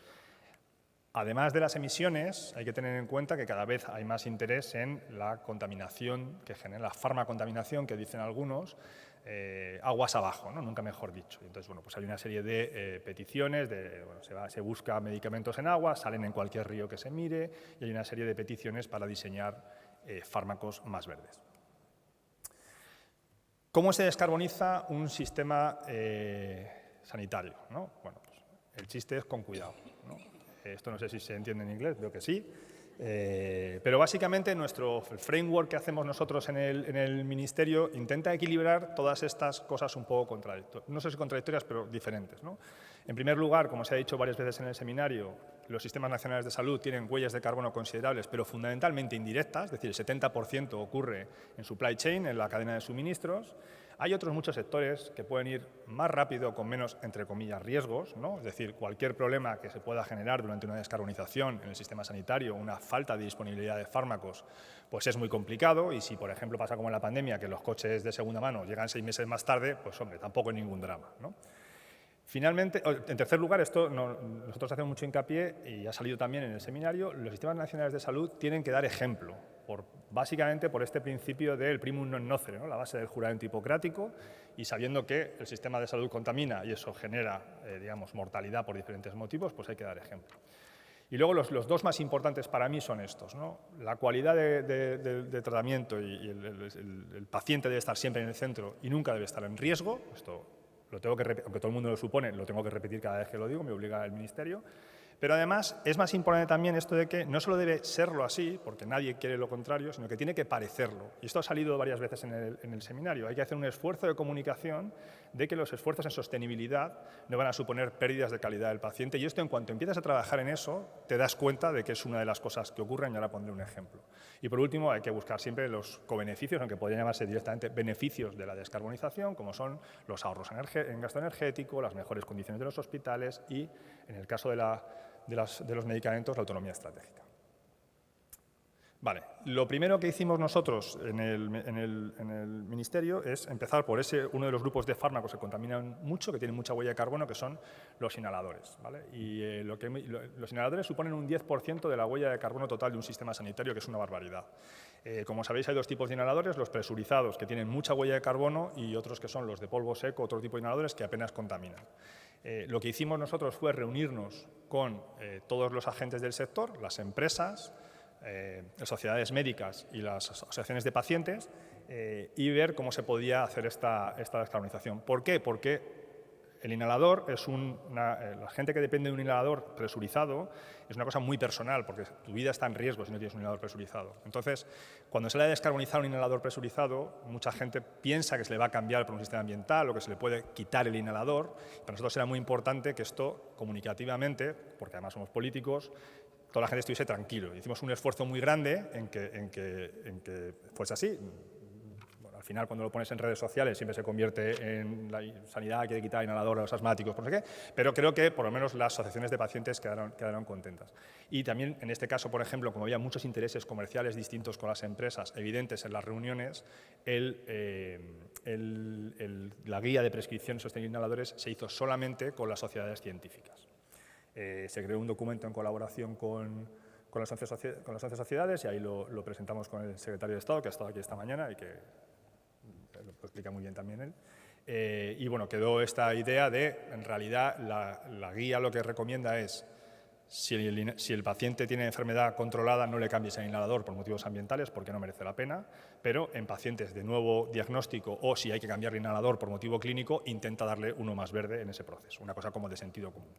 Además de las emisiones, hay que tener en cuenta que cada vez hay más interés en la contaminación que genera, la farmacontaminación que dicen algunos, aguas abajo, ¿no? Nunca mejor dicho. Entonces, bueno, pues hay una serie de peticiones, se busca medicamentos en agua, salen en cualquier río que se mire y hay una serie de peticiones para diseñar fármacos más verdes. ¿Cómo se descarboniza un sistema sanitario, ¿no? Bueno, pues el chiste es con cuidado, ¿no? Esto no sé si se entiende en inglés, veo que sí. Pero básicamente el framework que hacemos nosotros en el Ministerio intenta equilibrar todas estas cosas un poco contradictorias. No sé si contradictorias, pero diferentes, ¿no? En primer lugar, como se ha dicho varias veces en el seminario, los sistemas nacionales de salud tienen huellas de carbono considerables, pero fundamentalmente indirectas, es decir, el 70% ocurre en supply chain, en la cadena de suministros. Hay otros muchos sectores que pueden ir más rápido con menos, entre comillas, riesgos, ¿no? Es decir, cualquier problema que se pueda generar durante una descarbonización en el sistema sanitario, una falta de disponibilidad de fármacos, pues es muy complicado y si, por ejemplo, pasa como en la pandemia, que los coches de segunda mano llegan 6 meses más tarde, pues hombre, tampoco hay ningún drama, ¿no? Finalmente, en tercer lugar, nosotros hacemos mucho hincapié, y ha salido también en el seminario, los sistemas nacionales de salud tienen que dar ejemplo, básicamente por este principio del primum non nocere, ¿no? La base del juramento hipocrático, y sabiendo que el sistema de salud contamina y eso genera, digamos, mortalidad por diferentes motivos, pues hay que dar ejemplo. Y luego los dos más importantes para mí son estos, ¿no? La cualidad de tratamiento y el paciente debe estar siempre en el centro y nunca debe estar en riesgo. Esto lo tengo que repetir, aunque todo el mundo lo supone, lo tengo que repetir cada vez que lo digo, me obliga el Ministerio. Pero además es más importante también esto de que no solo debe serlo así, porque nadie quiere lo contrario, sino que tiene que parecerlo. Y esto ha salido varias veces en el seminario. Hay que hacer un esfuerzo de comunicación de que los esfuerzos en sostenibilidad no van a suponer pérdidas de calidad del paciente. Y esto, en cuanto empiezas a trabajar en eso, te das cuenta de que es una de las cosas que ocurren, y ahora pondré un ejemplo. Y por último, hay que buscar siempre los cobeneficios, aunque podrían llamarse directamente beneficios de la descarbonización, como son los ahorros en gasto energético, las mejores condiciones de los hospitales y, en el caso de los medicamentos, la autonomía estratégica. Vale, lo primero que hicimos nosotros en el Ministerio es empezar por uno de los grupos de fármacos que contaminan mucho, que tienen mucha huella de carbono, que son los inhaladores, ¿vale? Y los inhaladores suponen un 10% de la huella de carbono total de un sistema sanitario, que es una barbaridad. Como sabéis, hay dos tipos de inhaladores, los presurizados, que tienen mucha huella de carbono, y otros que son los de polvo seco, otro tipo de inhaladores que apenas contaminan. Lo que hicimos nosotros fue reunirnos con todos los agentes del sector, las empresas, las sociedades médicas y las asociaciones de pacientes, y ver cómo se podía hacer esta descarbonización. ¿Por qué? Porque el inhalador es la gente que depende de un inhalador presurizado es una cosa muy personal, porque tu vida está en riesgo si no tienes un inhalador presurizado. Entonces, cuando se le ha de descarbonizar un inhalador presurizado, mucha gente piensa que se le va a cambiar por un sistema ambiental o que se le puede quitar el inhalador. Para nosotros era muy importante que esto, comunicativamente, porque además somos políticos, toda la gente estuviese tranquilo. Hicimos un esfuerzo muy grande en que fuese así. Bueno, al final, cuando lo pones en redes sociales, siempre se convierte en la sanidad que quiere quitar inhalador a los asmáticos, por no sé qué, pero creo que por lo menos las asociaciones de pacientes quedaron contentas. Y también, en este caso, por ejemplo, como había muchos intereses comerciales distintos con las empresas, evidentes en las reuniones, la guía de prescripción sostenible de inhaladores se hizo solamente con las sociedades científicas. Se creó un documento en colaboración con las 11 sociedades y ahí lo presentamos con el secretario de Estado, que ha estado aquí esta mañana y que lo explica muy bien también él. Y bueno, quedó esta idea de, en realidad, la guía lo que recomienda es Si el paciente tiene enfermedad controlada, no le cambies el inhalador por motivos ambientales porque no merece la pena, pero en pacientes de nuevo diagnóstico o si hay que cambiar el inhalador por motivo clínico, intenta darle uno más verde en ese proceso, una cosa como de sentido común.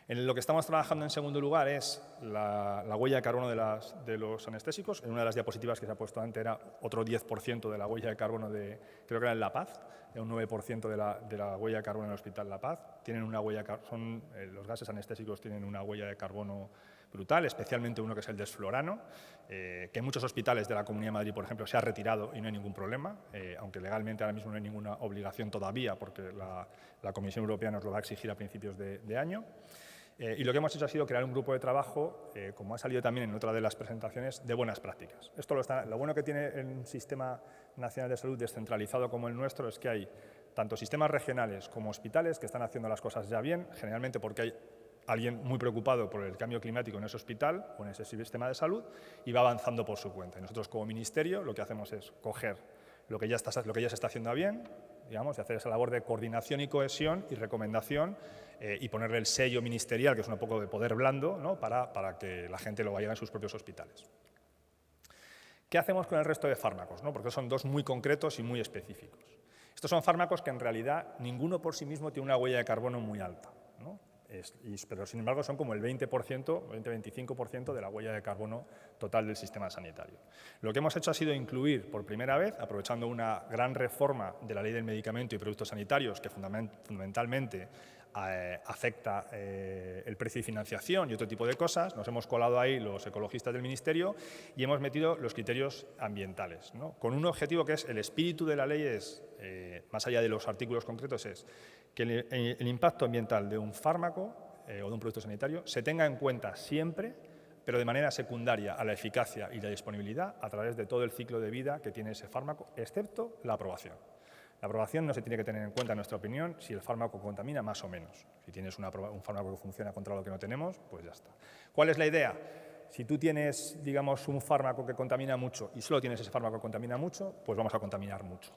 En lo que estamos trabajando en segundo lugar es la huella de carbono de los anestésicos. En una de las diapositivas que se ha puesto antes era otro 10% de la huella de carbono creo que era en La Paz, un 9% de la huella de carbono en el Hospital La Paz. Tienen una huella, los gases anestéicos tienen una huella de carbono brutal, especialmente uno que es el desflorano, que en muchos hospitales de la Comunidad de Madrid, por ejemplo, se ha retirado y no hay ningún problema, aunque legalmente ahora mismo no hay ninguna obligación todavía porque la Comisión Europea nos lo va a exigir a principios de año. Y lo que hemos hecho ha sido crear un grupo de trabajo, como ha salido también en otra de las presentaciones, de buenas prácticas. Esto lo bueno que tiene un sistema nacional de salud descentralizado como el nuestro es que hay tanto sistemas regionales como hospitales que están haciendo las cosas ya bien, generalmente porque hay alguien muy preocupado por el cambio climático en ese hospital o en ese sistema de salud y va avanzando por su cuenta. Y nosotros como ministerio lo que hacemos es coger lo que ya se está haciendo bien, digamos, y hacer esa labor de coordinación y cohesión y recomendación y ponerle el sello ministerial, que es un poco de poder blando, ¿no? para que la gente lo vaya en sus propios hospitales. ¿Qué hacemos con el resto de fármacos? ¿No? Porque son dos muy concretos y muy específicos. Estos son fármacos que en realidad ninguno por sí mismo tiene una huella de carbono muy alta, ¿no? Pero sin embargo son como el 20-25% de la huella de carbono total del sistema sanitario. Lo que hemos hecho ha sido incluir por primera vez, aprovechando una gran reforma de la Ley del Medicamento y Productos Sanitarios que fundamentalmente afecta el precio y financiación y otro tipo de cosas, nos hemos colado ahí los ecologistas del Ministerio y hemos metido los criterios ambientales, ¿no? Con un objetivo que es el espíritu de la ley, es, más allá de los artículos concretos, es que el impacto ambiental de un fármaco o de un producto sanitario se tenga en cuenta siempre, pero de manera secundaria a la eficacia y la disponibilidad a través de todo el ciclo de vida que tiene ese fármaco, excepto la aprobación. La aprobación no se tiene que tener en cuenta, en nuestra opinión, si el fármaco contamina más o menos. Si tienes un fármaco que funciona contra lo que no tenemos, pues ya está. ¿Cuál es la idea? Si tú tienes, digamos, un fármaco que contamina mucho y solo tienes ese fármaco que contamina mucho, pues vamos a contaminar mucho.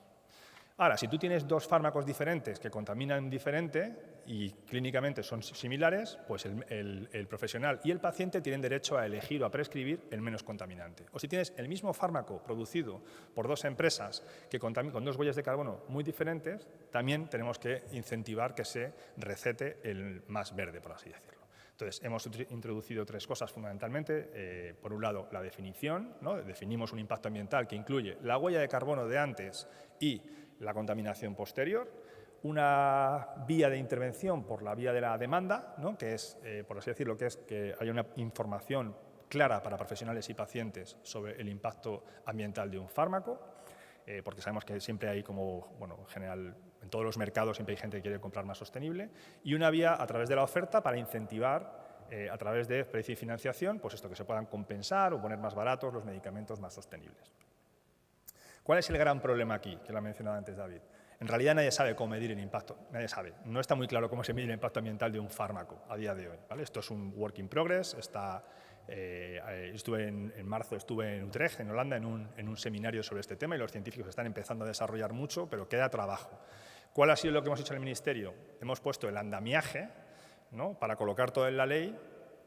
Ahora, si tú tienes dos fármacos diferentes que contaminan diferente y clínicamente son similares, pues el profesional y el paciente tienen derecho a elegir o a prescribir el menos contaminante. O si tienes el mismo fármaco producido por dos empresas con dos huellas de carbono muy diferentes, también tenemos que incentivar que se recete el más verde, por así decirlo. Entonces, hemos introducido tres cosas fundamentalmente. Por un lado, la definición, ¿no? Definimos un impacto ambiental que incluye la huella de carbono de antes y la contaminación posterior, una vía de intervención por la vía de la demanda, ¿no? Que es, por así decirlo, que es que haya una información clara para profesionales y pacientes sobre el impacto ambiental de un fármaco, porque sabemos que siempre hay como, bueno, en general, en todos los mercados siempre hay gente que quiere comprar más sostenible, y una vía a través de la oferta para incentivar a través de precio y financiación, pues esto, que se puedan compensar o poner más baratos los medicamentos más sostenibles. ¿Cuál es el gran problema aquí, que lo ha mencionado antes David? En realidad nadie sabe cómo medir el impacto, nadie sabe. No está muy claro cómo se mide el impacto ambiental de un fármaco a día de hoy, ¿vale? Esto es un work in progress. En marzo estuve en Utrecht, en Holanda, en un seminario sobre este tema y los científicos están empezando a desarrollar mucho, pero queda trabajo. ¿Cuál ha sido lo que hemos hecho en el Ministerio? Hemos puesto el andamiaje, ¿no? Para colocar todo en la ley.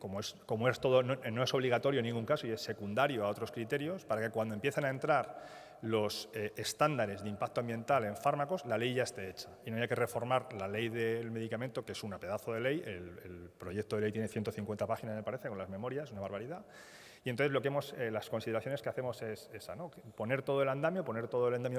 Como es todo, no es obligatorio en ningún caso y es secundario a otros criterios, para que cuando empiecen a entrar los estándares de impacto ambiental en fármacos, la ley ya esté hecha y no haya que reformar la ley del medicamento, que es una pedazo de ley. El proyecto de ley tiene 150 páginas, me parece, con las memorias, una barbaridad. Y entonces las consideraciones que hacemos es esa, ¿no? Poner todo el andamio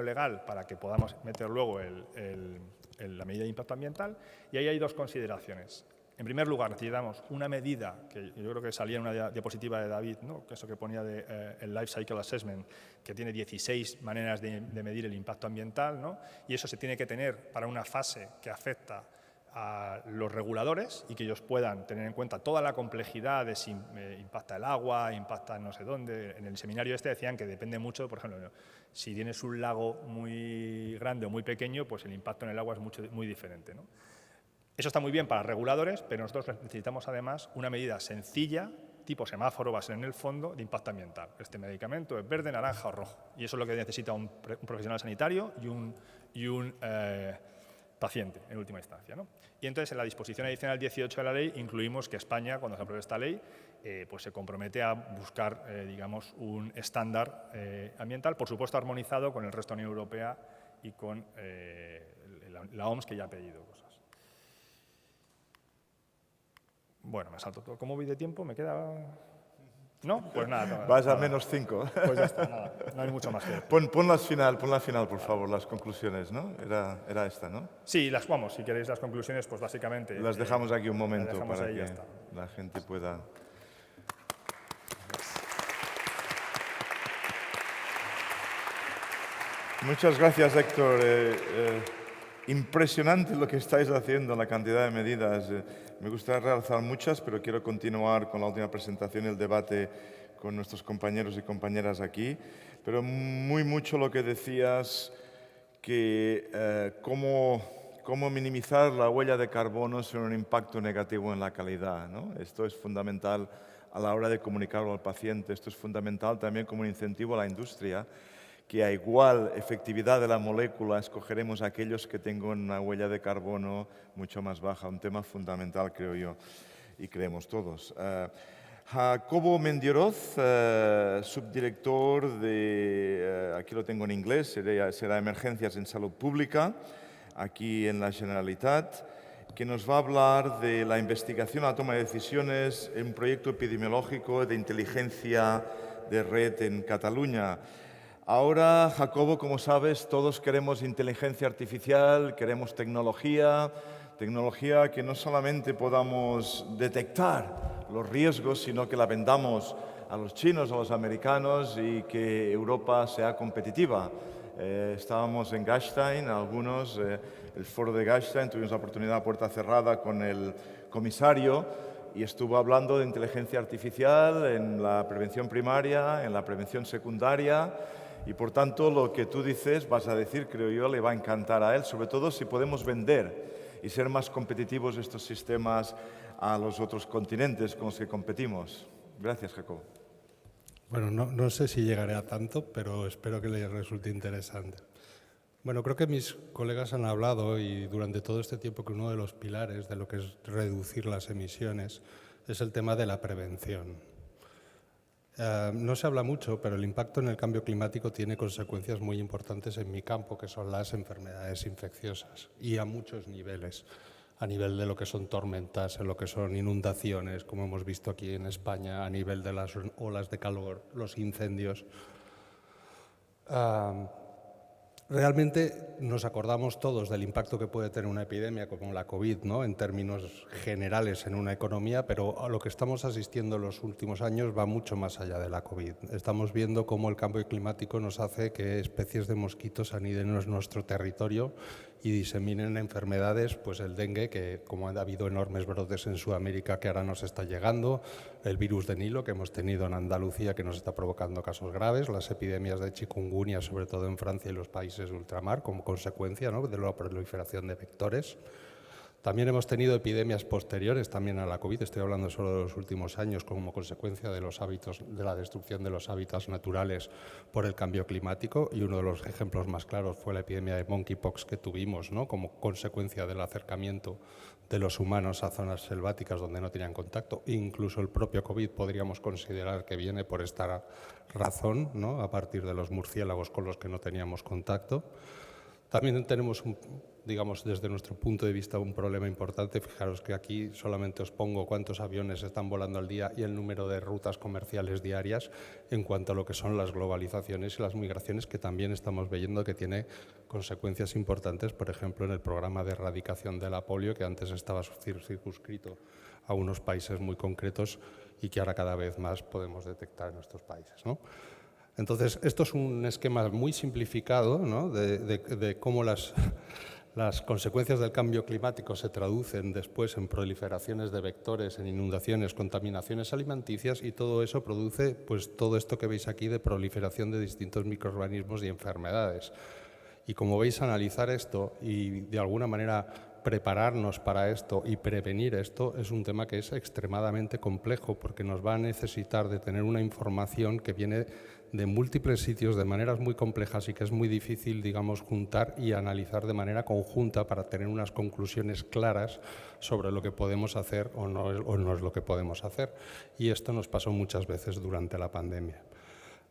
legal para que podamos meter luego la medida de impacto ambiental. Y ahí hay dos consideraciones. En primer lugar, necesitamos una medida, que yo creo que salía en una diapositiva de David, ¿no? Que eso que ponía el Life Cycle Assessment, que tiene 16 maneras de medir el impacto ambiental, ¿no? Y eso se tiene que tener para una fase que afecta a los reguladores y que ellos puedan tener en cuenta toda la complejidad de si impacta el agua, impacta no sé dónde. En el seminario decían que depende mucho, por ejemplo, si tienes un lago muy grande o muy pequeño, pues el impacto en el agua es muy diferente, ¿no? Eso está muy bien para reguladores, pero nosotros necesitamos además una medida sencilla, tipo semáforo, va a ser en el fondo, de impacto ambiental. Este medicamento es verde, naranja o rojo. Y eso es lo que necesita un profesional sanitario y un paciente, en última instancia, ¿no? Y entonces, en la disposición adicional 18 de la ley, incluimos que España, cuando se apruebe esta ley, pues se compromete a buscar, digamos, un estándar ambiental, por supuesto armonizado con el resto de la Unión Europea y con la OMS, que ya ha pedido cosas. Bueno, me salto todo. ¿Cómo voy de tiempo? ¿Me queda...? ¿No? Pues nada. Vas a -5. Pues ya está, nada. No hay mucho más que decir. Pon la final, por favor, las conclusiones, ¿no? Era esta, ¿no? Sí, si queréis las conclusiones, pues básicamente... Las dejamos aquí un momento para ahí, que ya está. la gente pueda... Muchas gracias, Héctor. Impresionante lo que estáis haciendo, la cantidad de medidas. Me gustaría realzar muchas, pero quiero continuar con la última presentación y el debate con nuestros compañeros y compañeras aquí. Pero mucho lo que decías, que cómo minimizar la huella de carbono sin un impacto negativo en la calidad, ¿no? Esto es fundamental a la hora de comunicarlo al paciente. Esto es fundamental también como un incentivo a la industria, que a igual efectividad de la molécula escogeremos aquellos que tengan una huella de carbono mucho más baja. Un tema fundamental, creo yo, y creemos todos. Jacobo Mendioroz, subdirector de, aquí lo tengo en inglés, será Emergencias en Salud Pública, aquí en la Generalitat, que nos va a hablar de la investigación, la toma de decisiones en un proyecto epidemiológico de inteligencia de red en Cataluña. Ahora, Jacobo, como sabes, todos queremos inteligencia artificial, queremos tecnología que no solamente podamos detectar los riesgos, sino que la vendamos a los chinos, a los americanos y que Europa sea competitiva. Estábamos en Gastein, algunos, el foro de Gastein, tuvimos la oportunidad a puerta cerrada con el comisario y estuvo hablando de inteligencia artificial en la prevención primaria, en la prevención secundaria. Y, por tanto, lo que tú dices, vas a decir, creo yo, le va a encantar a él, sobre todo si podemos vender y ser más competitivos estos sistemas a los otros continentes con los que competimos. Gracias, Jacobo. Bueno, no sé si llegaré a tanto, pero espero que les resulte interesante. Bueno, creo que mis colegas han hablado y durante todo este tiempo que uno de los pilares de lo que es reducir las emisiones es el tema de la prevención. No se habla mucho, pero el impacto en el cambio climático tiene consecuencias muy importantes en mi campo, que son las enfermedades infecciosas, y a muchos niveles, a nivel de lo que son tormentas, en lo que son inundaciones, como hemos visto aquí en España, a nivel de las olas de calor, los incendios. Realmente nos acordamos todos del impacto que puede tener una epidemia como la COVID, ¿no?, en términos generales en una economía, pero a lo que estamos asistiendo en los últimos años va mucho más allá de la COVID. Estamos viendo cómo el cambio climático nos hace que especies de mosquitos aniden en nuestro territorio y diseminen enfermedades, pues el dengue, que como ha habido enormes brotes en Sudamérica que ahora nos está llegando, el virus de Nilo que hemos tenido en Andalucía que nos está provocando casos graves, las epidemias de chikungunya, sobre todo en Francia y los países de ultramar, como consecuencia, ¿no?, de la proliferación de vectores. También hemos tenido epidemias posteriores también a la COVID, estoy hablando solo de los últimos años, como consecuencia de los hábitos, de la destrucción de los hábitats naturales por el cambio climático, y uno de los ejemplos más claros fue la epidemia de monkeypox que tuvimos, ¿no?, como consecuencia del acercamiento de los humanos a zonas selváticas donde no tenían contacto. Incluso el propio COVID podríamos considerar que viene por esta razón, ¿no?, a partir de los murciélagos con los que no teníamos contacto. También tenemos, digamos, desde nuestro punto de vista, un problema importante. Fijaros que aquí solamente os pongo cuántos aviones están volando al día y el número de rutas comerciales diarias en cuanto a lo que son las globalizaciones y las migraciones, que también estamos viendo que tiene consecuencias importantes, por ejemplo, en el programa de erradicación de la polio, que antes estaba circunscrito a unos países muy concretos y que ahora cada vez más podemos detectar en nuestros países, ¿no? Entonces, esto es un esquema muy simplificado, ¿no?, de cómo las consecuencias del cambio climático se traducen después en proliferaciones de vectores, en inundaciones, contaminaciones alimenticias, y todo eso produce, pues, todo esto que veis aquí de proliferación de distintos microorganismos y enfermedades. Y como veis, analizar esto y de alguna manera prepararnos para esto y prevenir esto es un tema que es extremadamente complejo, porque nos va a necesitar de tener una información que viene múltiples sitios, de maneras muy complejas y que es muy difícil, digamos, juntar y analizar de manera conjunta para tener unas conclusiones claras sobre lo que podemos hacer o no es lo que podemos hacer. Y esto nos pasó muchas veces durante la pandemia.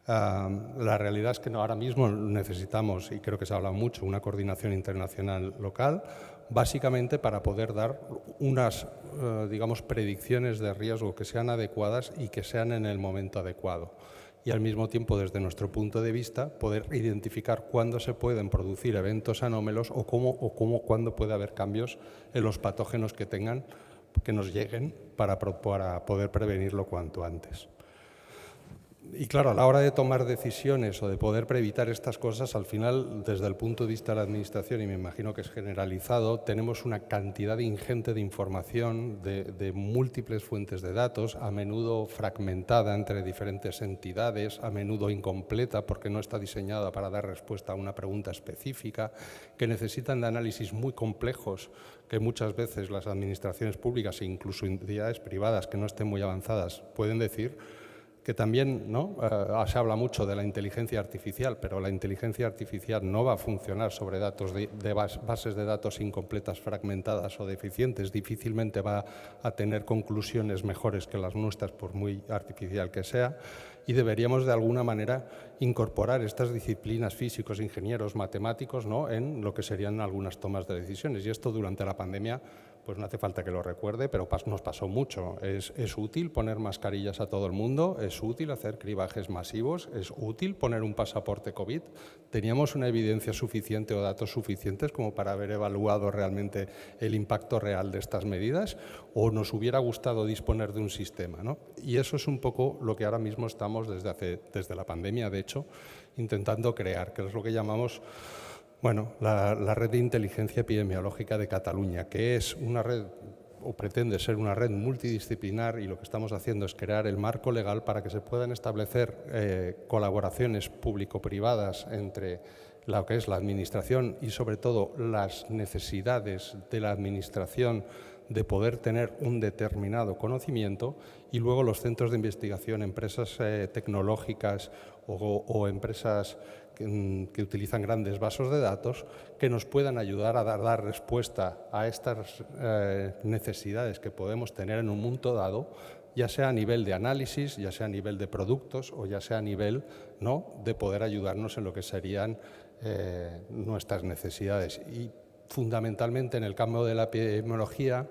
La realidad es que ahora mismo necesitamos, y creo que se ha hablado mucho, una coordinación internacional local, básicamente para poder dar unas, digamos, predicciones de riesgo que sean adecuadas y que sean en el momento adecuado. Y al mismo tiempo, desde nuestro punto de vista, poder identificar cuándo se pueden producir eventos anómalos o cuándo puede haber cambios en los patógenos que nos lleguen para poder prevenirlo cuanto antes. Y claro, a la hora de tomar decisiones o de poder evitar estas cosas, al final, desde el punto de vista de la Administración, y me imagino que es generalizado, tenemos una cantidad ingente de información de múltiples fuentes de datos, a menudo fragmentada entre diferentes entidades, a menudo incompleta porque no está diseñada para dar respuesta a una pregunta específica, que necesitan de análisis muy complejos que muchas veces las administraciones públicas e incluso entidades privadas que no estén muy avanzadas pueden decir. Que también se habla mucho de la inteligencia artificial, pero la inteligencia artificial no va a funcionar sobre datos de bases de datos incompletas, fragmentadas o deficientes. Difícilmente va a tener conclusiones mejores que las nuestras, por muy artificial que sea. Y deberíamos de alguna manera incorporar estas disciplinas físicos, ingenieros, matemáticos, en lo que serían algunas tomas de decisiones. Y esto durante la pandemia, pues no hace falta que lo recuerde, pero nos pasó mucho. Es útil poner mascarillas a todo el mundo, es útil hacer cribajes masivos, es útil poner un pasaporte COVID. ¿Teníamos una evidencia suficiente o datos suficientes como para haber evaluado realmente el impacto real de estas medidas? ¿O nos hubiera gustado disponer de un sistema? Y eso es un poco lo que ahora mismo estamos desde la pandemia, de hecho, intentando crear, que es lo que llamamos la red de inteligencia epidemiológica de Cataluña, que es una red o pretende ser una red multidisciplinar, y lo que estamos haciendo es crear el marco legal para que se puedan establecer colaboraciones público-privadas entre lo que es la Administración y sobre todo las necesidades de la Administración de poder tener un determinado conocimiento, y luego los centros de investigación, empresas tecnológicas o empresas que utilizan grandes bases de datos que nos puedan ayudar a dar respuesta a estas necesidades que podemos tener en un mundo dado, ya sea a nivel de análisis, ya sea a nivel de productos o ya sea a nivel de poder ayudarnos en lo que serían nuestras necesidades. Y fundamentalmente en el campo de la epidemiología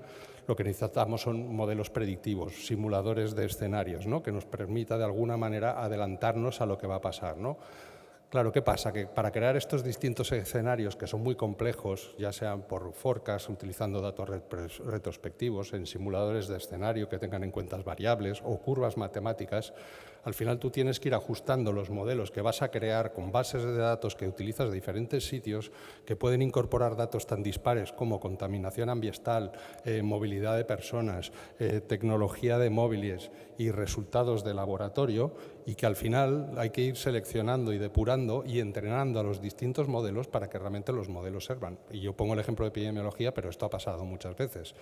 lo que necesitamos son modelos predictivos, simuladores de escenarios, que nos permita de alguna manera adelantarnos a lo que va a pasar. Claro, ¿qué pasa? Que para crear estos distintos escenarios, que son muy complejos, ya sean por forecast, utilizando datos retrospectivos, en simuladores de escenario que tengan en cuenta variables o curvas matemáticas, al final tú tienes que ir ajustando los modelos que vas a crear con bases de datos que utilizas de diferentes sitios, que pueden incorporar datos tan dispares como contaminación ambiental, movilidad de personas, tecnología de móviles y resultados de laboratorio, y que al final hay que ir seleccionando y depurando y entrenando a los distintos modelos para que realmente los modelos sirvan. Y yo pongo el ejemplo de epidemiología, pero esto ha pasado muchas veces.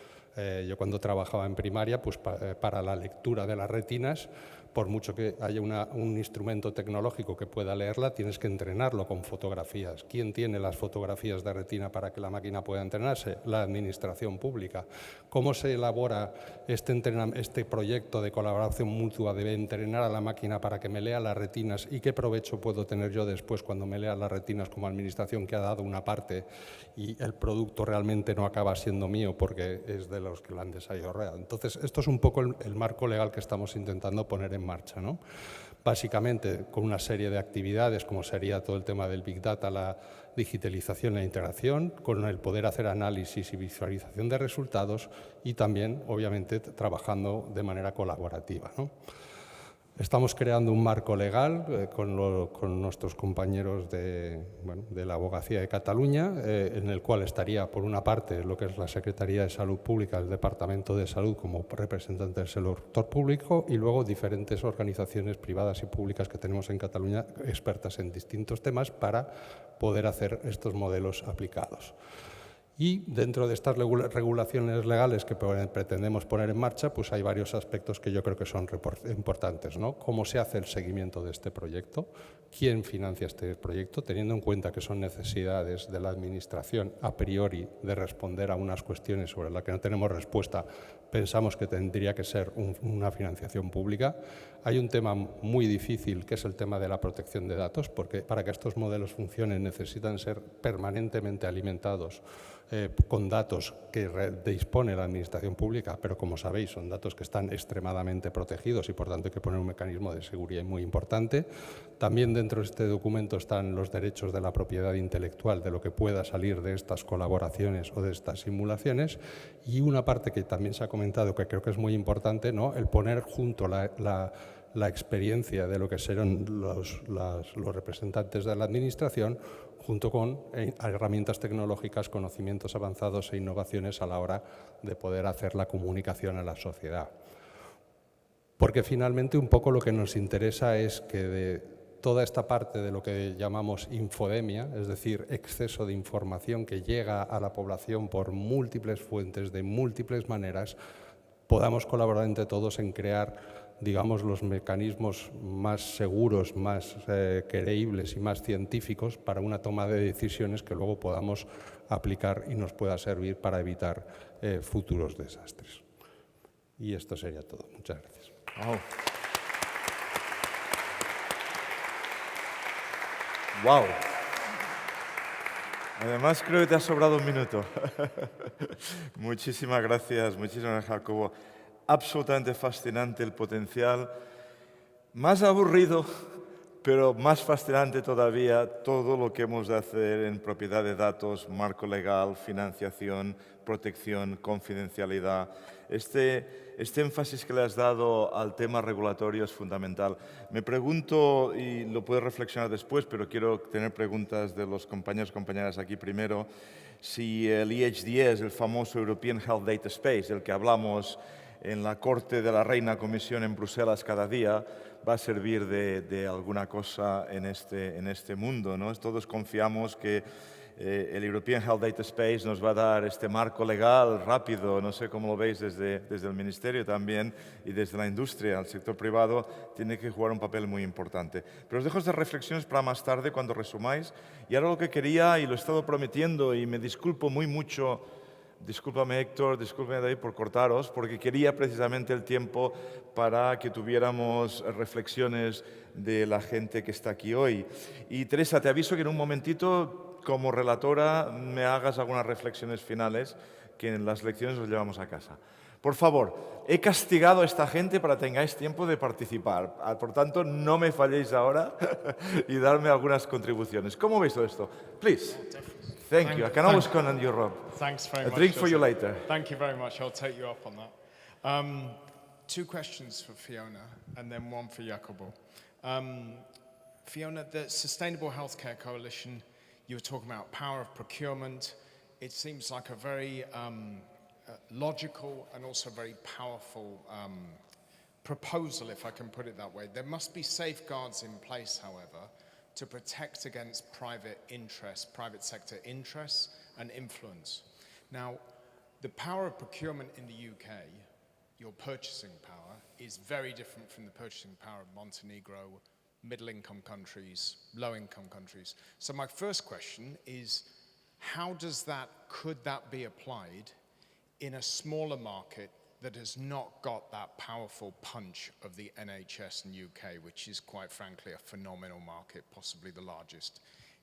Yo cuando trabajaba en primaria, pues para la lectura de las retinas, por mucho que haya un instrumento tecnológico que pueda leerla, tienes que entrenarlo con fotografías. ¿Quién tiene las fotografías de retina para que la máquina pueda entrenarse? La Administración Pública. ¿Cómo se elabora este proyecto de colaboración mutua? Debe entrenar a la máquina para que me lea las retinas, y qué provecho puedo tener yo después cuando me lea las retinas como Administración, que ha dado una parte y el producto realmente no acaba siendo mío porque es de los que lo han desarrollado. Entonces, esto es un poco el marco legal que estamos intentando poner en marcha, básicamente con una serie de actividades como sería todo el tema del Big Data, la digitalización, la integración, con el poder hacer análisis y visualización de resultados, y también, obviamente, trabajando de manera colaborativa. Estamos creando un marco legal con nuestros compañeros de la Abogacía de Cataluña, en el cual estaría, por una parte, lo que es la Secretaría de Salud Pública, el Departamento de Salud como representante del sector público, y luego diferentes organizaciones privadas y públicas que tenemos en Cataluña, expertas en distintos temas, para poder hacer estos modelos aplicados. Y dentro de estas regulaciones legales que pretendemos poner en marcha, pues hay varios aspectos que yo creo que son importantes, ¿no? Cómo se hace el seguimiento de este proyecto, quién financia este proyecto, teniendo en cuenta que son necesidades de la Administración a priori de responder a unas cuestiones sobre las que no tenemos respuesta, pensamos que tendría que ser una financiación pública. Hay un tema muy difícil que es el tema de la protección de datos, porque para que estos modelos funcionen necesitan ser permanentemente alimentados con datos que dispone la Administración Pública, pero como sabéis son datos que están extremadamente protegidos y por tanto hay que poner un mecanismo de seguridad muy importante. También dentro de este documento están los derechos de la propiedad intelectual, de lo que pueda salir de estas colaboraciones o de estas simulaciones, y una parte que también se ha comentado que creo que es muy importante, ¿no? El poner junto la experiencia de lo que serán los representantes de la Administración junto con herramientas tecnológicas, conocimientos avanzados e innovaciones a la hora de poder hacer la comunicación a la sociedad. Porque finalmente un poco lo que nos interesa es que de toda esta parte de lo que llamamos infodemia, es decir, exceso de información que llega a la población por múltiples fuentes, de múltiples maneras, podamos colaborar entre todos en crear, digamos, los mecanismos más seguros, más creíbles y más científicos para una toma de decisiones que luego podamos aplicar y nos pueda servir para evitar futuros desastres. Y esto sería todo. Muchas gracias. Wow. Wow. Además, creo que te ha sobrado un minuto. Muchísimas gracias, Jacobo. Absolutamente fascinante el potencial. Más aburrido, pero más fascinante todavía todo lo que hemos de hacer en propiedad de datos, marco legal, financiación, protección, confidencialidad. Este énfasis que le has dado al tema regulatorio es fundamental. Me pregunto, y lo puedes reflexionar después, pero quiero tener preguntas de los compañeros y compañeras aquí primero, si el EHDS, el famoso European Health Data Space, del que hablamos en la Corte de la Reina Comisión en Bruselas cada día, va a servir de alguna cosa en este mundo, ¿no? Todos confiamos que el European Health Data Space nos va a dar este marco legal rápido, no sé cómo lo veis desde el Ministerio también y desde la industria, el sector privado tiene que jugar un papel muy importante. Pero os dejo estas reflexiones para más tarde cuando resumáis. Y ahora lo que quería, y lo he estado prometiendo y me disculpo mucho, discúlpame Héctor, discúlpame David por cortaros, porque quería precisamente el tiempo para que tuviéramos reflexiones de la gente que está aquí hoy. Y Teresa, te aviso que en un momentito, como relatora, me hagas algunas reflexiones finales que en las lecciones os llevamos a casa. Por favor, he castigado a esta gente para que tengáis tiempo de participar. Por tanto, no me falléis ahora y darme algunas contribuciones. ¿Cómo veis todo esto? Please. Thank you. I can always count on you, Rob. Thanks very much. A drink for you later. Thank you very much. I'll take you up on that. Two questions for Fiona and then one for Jacobo. Fiona, the Sustainable Healthcare Coalition, you were talking about power of procurement. It seems like a very logical and also very powerful proposal, if I can put it that way. There must be safeguards in place, however, to protect against private interests, private sector interests and influence. Now, the power of procurement in the UK, your purchasing power, is very different from the purchasing power of Montenegro, middle-income countries, low-income countries. So my first question is, could that be applied in a smaller market that has not got that powerful punch of the NHS in UK, which is quite frankly a phenomenal market, possibly the largest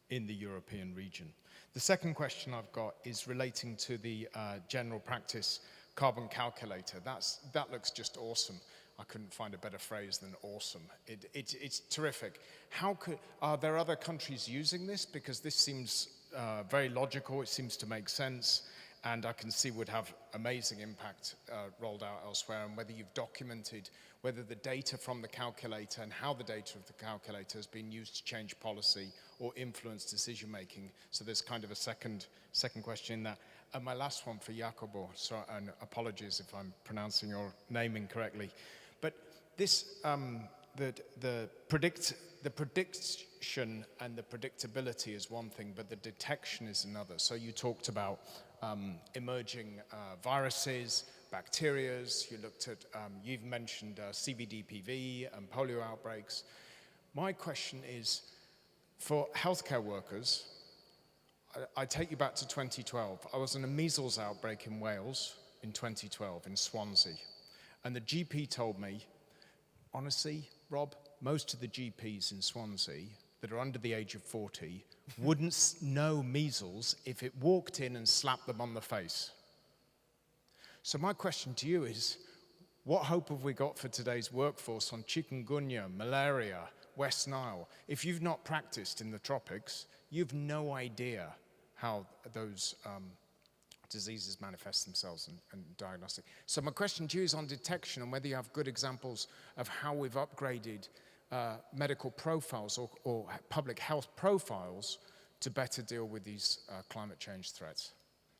in the European region? The second question I've got is relating to the general practice carbon calculator. That looks just awesome. I couldn't find a better phrase than awesome. It's terrific. Are there other countries using this? Because this seems very logical, it seems to make sense, and I can see would have amazing impact rolled out elsewhere, and whether you've documented whether the data from the calculator and how the data of the calculator has been used to change policy or influence decision making. So there's kind of a second question in that. And my last one for Jacobo, and apologies if I'm pronouncing your name incorrectly, but this the prediction and the predictability is one thing, but the detection is another. So you talked about emerging viruses, bacterias. You looked at, you've mentioned CVDPV and polio outbreaks. My question is, for healthcare workers, I take you back to 2012. I was in a measles outbreak in Wales in 2012 in Swansea. And the GP told me, honestly, Rob, most of the GPs in Swansea that are under the age of 40 wouldn't know measles if it walked in and slapped them on the face. So my question to you is, what hope have we got for today's workforce on chikungunya, malaria, West Nile? If you've not practiced in the tropics, you've no idea how those diseases manifest themselves and diagnostic. So my question to you is on detection and whether you have good examples of how we've upgraded medical profiles or public health profiles to better deal with these climate change threats.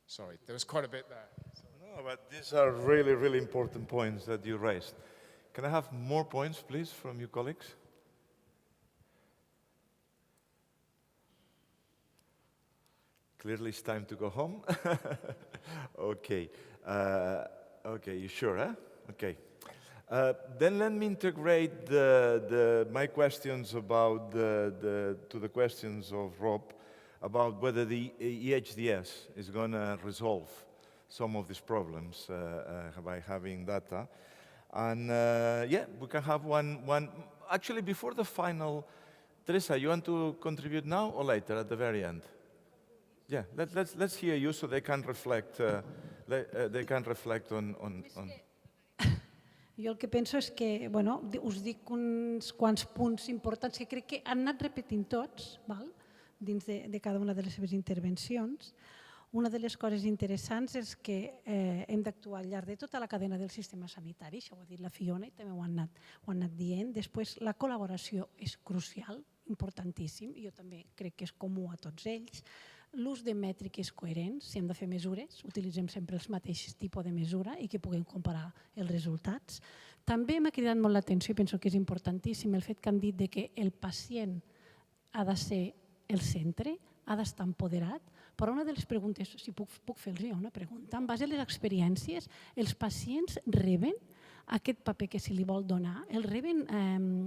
Sorry, there was quite a bit there. No, but these are really, really important points that you raised. Can I have more points, please, from you colleagues? Clearly it's time to go home. Okay. Okay, you sure, huh? Okay. Then let me integrate my questions about to the questions of Rob about whether the EHDS is going to resolve some of these problems by having data. And yeah, we can have one. Actually, before the final, Teresa, you want to contribute now or later at the very end? Yeah, let's hear you so they can reflect. They can reflect on. Jo el que penso és que, bueno, us dic uns quants punts importants que crec que han anat repetint tots, val? Dins de cada una de les seves intervencions. Una de les coses interessants és que hem d'actuar al llarg de tota la cadena del sistema sanitari, això ho ha dit la Fiona i també ho han anat dient. Després, la col·laboració és crucial, importantíssim, i jo també crec que és comú a tots ells. L'ús de mètriques coherents, si hem de fer mesures, utilitzem sempre els mateixos tipus de mesura i que puguem comparar els resultats. També m'ha cridat molt l'atenció i penso que és importantíssim el fet que han dit que el pacient ha de ser el centre, ha d'estar empoderat, però una de les preguntes, si puc fer-los una pregunta, en base a les experiències, els pacients reben aquest paper que se li vol donar, el reben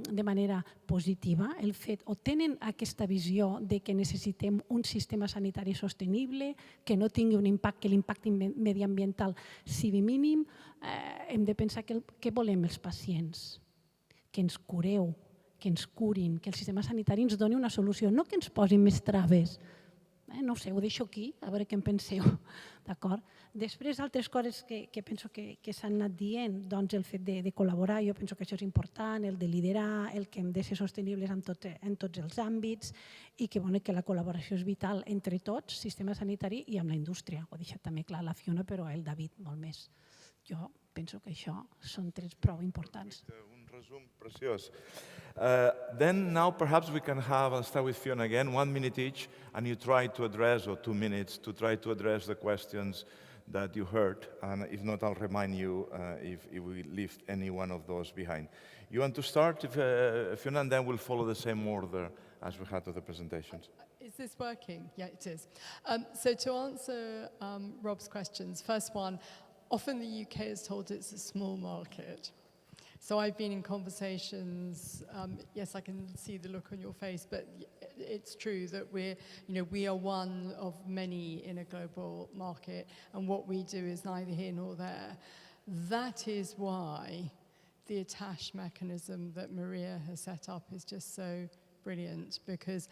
de manera positiva, el fet, o tenen aquesta visió de que necessitem un sistema sanitari sostenible, que no tingui un impacte, que l'impacte mediambiental sigui mínim. Hem de pensar què volem els pacients, que ens cureu, que ens curin, que el sistema sanitari ens doni una solució, no que ens posin més traves. No ho sé, ho deixo aquí, a veure què en penseu. Després, altres coses que penso que s'han anat dient, doncs el fet de col·laborar, jo penso que això és important, el de liderar, el que hem de ser sostenibles en tots els àmbits i que la col·laboració és vital entre tots, sistema sanitari i amb la indústria. Ho ha deixat també clar la Fiona, però el David molt més. Jo penso que això són trets prou importants. Un resum preciós. Then now perhaps we can have, I'll start with Fiona again, 1 minute each, and you try to address, or 2 minutes, to try to address the questions that you heard. And if not, I'll remind you if we leave any one of those behind. You want to start, Fiona, and then we'll follow the same order as we had with the presentations. Is this working? Yeah, it is. So to answer Rob's questions, first one, often the UK is told it's a small market. So I've been in conversations, yes, I can see the look on your face, but it's true that we are one of many in a global market, and what we do is neither here nor there. That is why the attach mechanism that Maria has set up is just so brilliant, because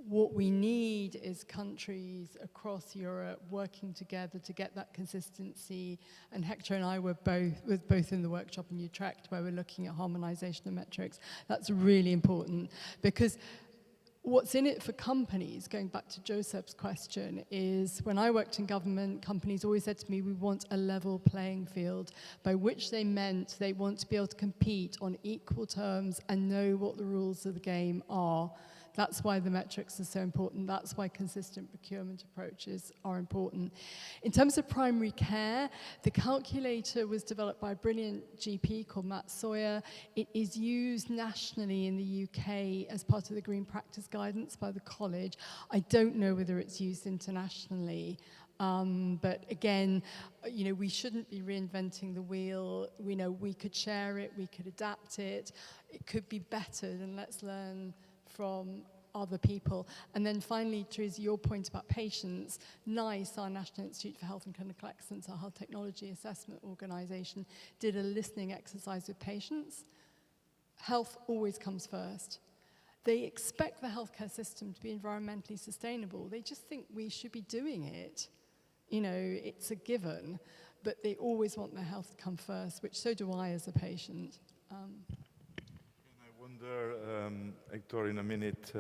what we need is countries across Europe working together to get that consistency. And Hector and I were both in the workshop in Utrecht where we're looking at harmonization of metrics. That's really important, because what's in it for companies, going back to Josep's question, is when I worked in government, companies always said to me, we want a level playing field, by which they meant they want to be able to compete on equal terms and know what the rules of the game are. That's why the metrics are so important. That's why consistent procurement approaches are important. In terms of primary care, the calculator was developed by a brilliant GP called Matt Sawyer. It is used nationally in the UK as part of the Green Practice Guidance by the college. I don't know whether it's used internationally. But again, we shouldn't be reinventing the wheel. We know we could share it, we could adapt it. It could be better, and let's learn from other people. And then finally, Teresa, your point about patients, NICE, our National Institute for Health and Clinical Excellence, our health technology assessment organisation, did a listening exercise with patients. Health always comes first. They expect the healthcare system to be environmentally sustainable. They just think we should be doing it. It's a given, but they always want their health to come first, which so do I as a patient. I wonder, Hector, in a minute,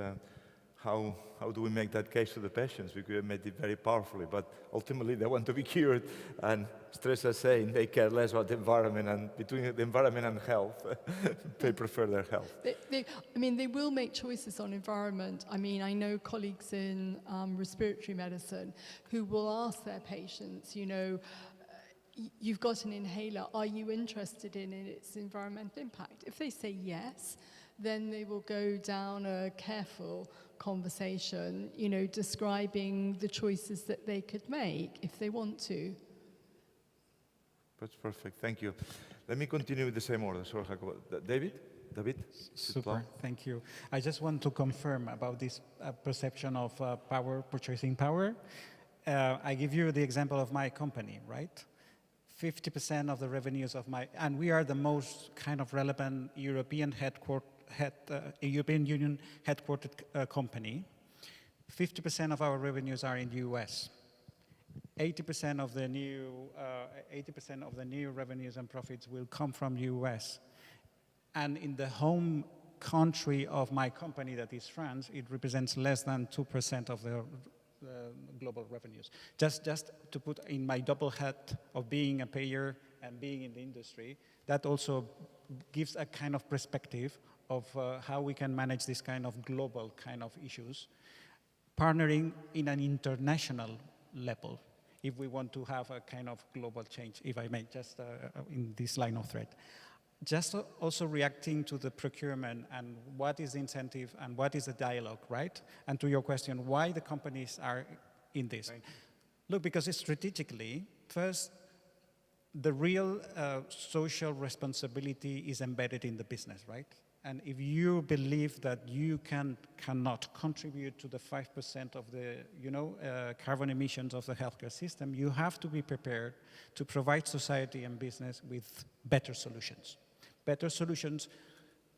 how do we make that case to the patients? Because we made it very powerfully, but ultimately they want to be cured, and Teresa is saying they care less about the environment, and between the environment and health, they prefer their health. They will make choices on environment. I know colleagues in respiratory medicine who will ask their patients, you've got an inhaler, are you interested in its environmental impact? If they say yes, then they will go down a careful conversation, describing the choices that they could make if they want to. That's perfect, thank you. Let me continue with the same order. So, Jacobo. David? Super, thank you. I just want to confirm about this perception of purchasing power. I give you the example of my company, right? 50% of the revenues of and we are the most kind of relevant European Union headquartered company. 50% of our revenues are in the US. 80% of the new revenues and profits will come from US. And in the home country of my company, that is France, it represents less than 2% of the global revenues. Just to put in my double hat of being a payer and being in the industry, that also gives a kind of perspective of how we can manage this kind of global kind of issues, partnering in an international level if we want to have a kind of global change, if I may, just in this line of thread. Just also reacting to the procurement and what is the incentive and what is the dialogue, right? And to your question, why the companies are in this? Look, because strategically, first, the real social responsibility is embedded in the business, right? And if you believe that you cannot contribute to the 5% of the carbon emissions of the healthcare system, you have to be prepared to provide society and business with better solutions.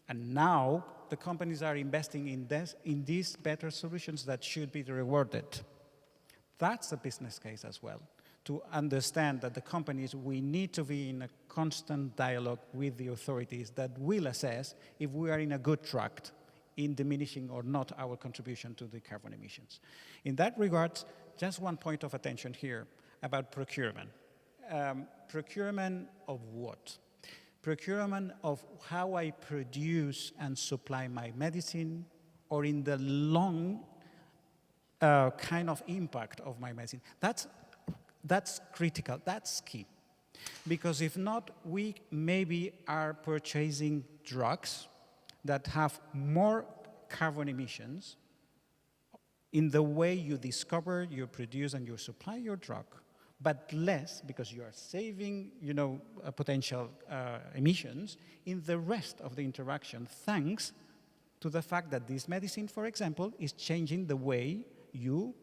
And now the companies are investing in these better solutions that should be rewarded. That's a business case as well, to understand that the companies, we need to be in a constant dialogue with the authorities that will assess if we are in a good track in diminishing or not our contribution to the carbon emissions. In that regard, just one point of attention here about procurement. Procurement of what? Procurement of how I produce and supply my medicine, or in the long kind of impact of my medicine. That's critical, that's key. Because if not, we maybe are purchasing drugs that have more carbon emissions in the way you discover, you produce, and you supply your drug, but less because you are saving, potential emissions in the rest of the interaction, thanks to the fact that this medicine, for example, is changing the way you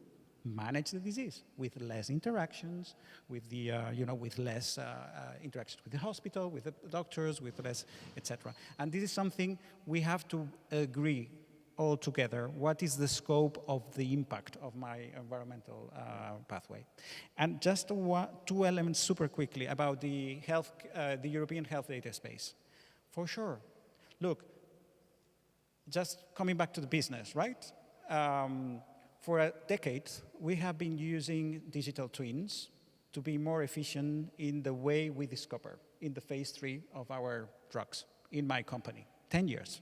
manage the disease with less interactions, with the, with less interactions with the hospital, with the doctors, with less, etc. And this is something we have to agree all together. What is the scope of the impact of my environmental pathway? And just two elements super quickly about the European health data space. For sure. Look, just coming back to the business, right? For a decade, we have been using digital twins to be more efficient in the way we discover in the phase 3 of our drugs in my company, 10 years.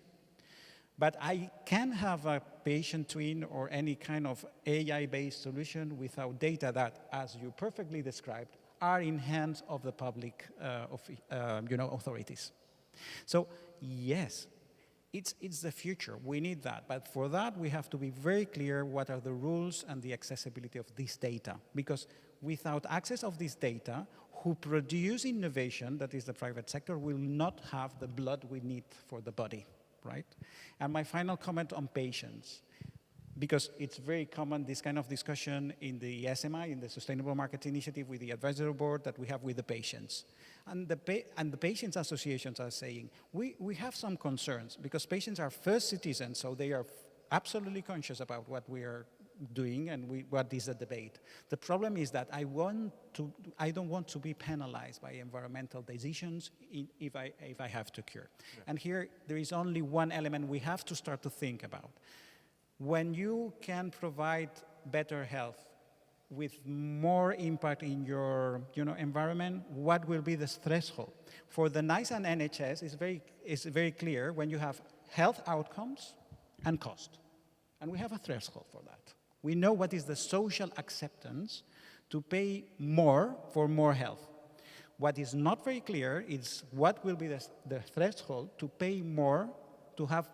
But I can have a patient twin or any kind of AI-based solution without data that, as you perfectly described, are in hands of the public authorities. So yes, it's the future. We need that. But for that, we have to be very clear what are the rules and the accessibility of this data. Because without access of this data, who produce innovation, that is the private sector, will not have the blood we need for the body, right? And my final comment on patients, because it's very common, this kind of discussion in the SMI, in the Sustainable Markets Initiative, with the advisory board that we have with the patients. And the patients' associations are saying, we have some concerns, because patients are first citizens, so they are absolutely conscious about what we are doing and what is the debate. The problem is that I don't want to be penalized by environmental decisions if I have to cure. Yeah. And here there is only one element we have to start to think about. When you can provide better health with more impact in your environment, what will be the threshold? For the NICE and NHS, it's very clear when you have health outcomes and cost. And we have a threshold for that. We know what is the social acceptance to pay more for more health. What is not very clear is what will be the threshold to pay more to have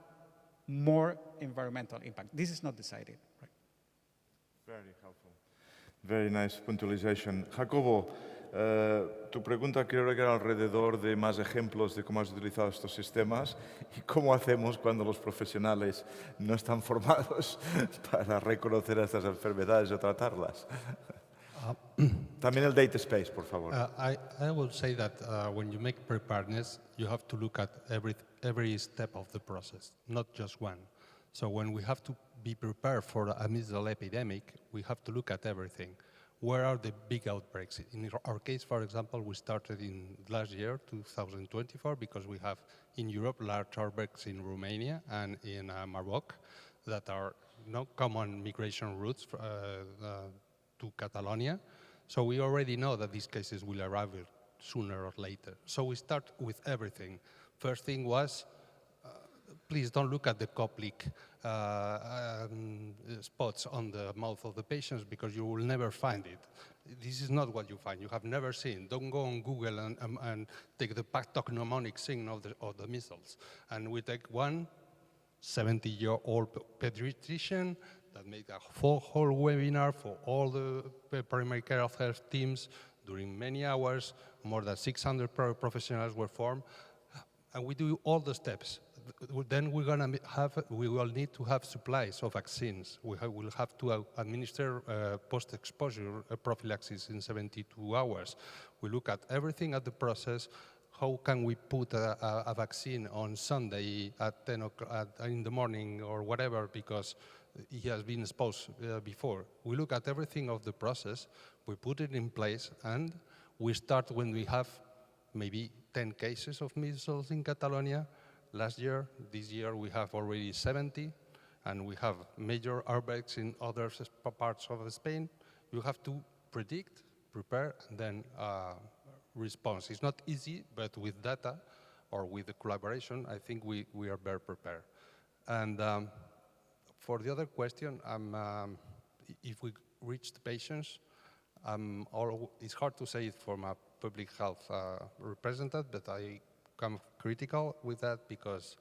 more environmental impact. This is not decided. Right? Very helpful. Very nice puntualization. Jacobo, tu pregunta creo que era alrededor de más ejemplos de cómo has utilizado estos sistemas y cómo hacemos cuando los profesionales no están formados para reconocer estas enfermedades o tratarlas. También el data space, por favor. I will say that when you make preparedness, you have to look at every step of the process, not just one. So when we have to be prepared for a measles epidemic, we have to look at everything. Where are the big outbreaks? In our case, for example, we started in last year, 2024, because we have in Europe large outbreaks in Romania and in Morocco that are common migration routes to Catalonia. So we already know that these cases will arrive sooner or later. So we start with everything. First thing was, please don't look at the Koplik spots on the mouth of the patients because you will never find it. This is not what you find. You have never seen. Don't go on Google and take the pathognomonic sign of the measles. And we take one 70-year-old pediatrician that made a whole webinar for all the primary care of health teams during many hours. More than 600 professionals were formed. And we do all the steps. Then we will need to have supplies of vaccines. We will have to administer post-exposure prophylaxis in 72 hours. We look at everything at the process. How can we put a vaccine on Sunday at 10 o'clock in the morning or whatever because he has been exposed before? We look at everything of the process, we put it in place, and we start when we have maybe 10 cases of measles in Catalonia. Last year, this year we have already 70, and we have major outbreaks in other parts of Spain. You have to predict, prepare, and then respond. It's not easy, but with data or with the collaboration, I think we are better prepared. And for the other question, if we reach the patients, it's hard to say it from a public health representative, but I come critical with that because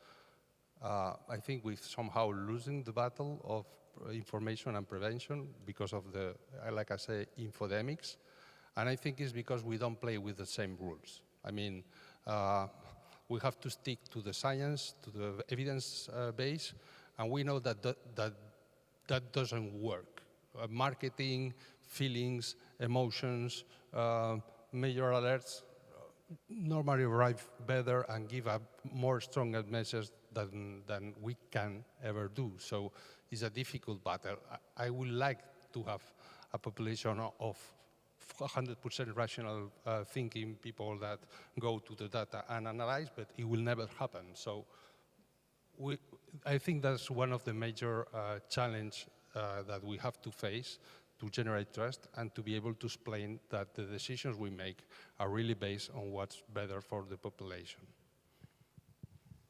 I think we're somehow losing the battle of information and prevention because of the, like I say, infodemics. And I think it's because we don't play with the same rules. I mean, we have to stick to the science, to the evidence base, and we know that that doesn't work. Marketing, feelings, emotions, major alerts normally arrive better and give a more stronger message than we can ever do. So it's a difficult battle. I would like to have a population of 100% rational thinking people that go to the data and analyze, but it will never happen. So I think that's one of the major challenges that we have to face to generate trust and to be able to explain that the decisions we make are really based on what's better for the population.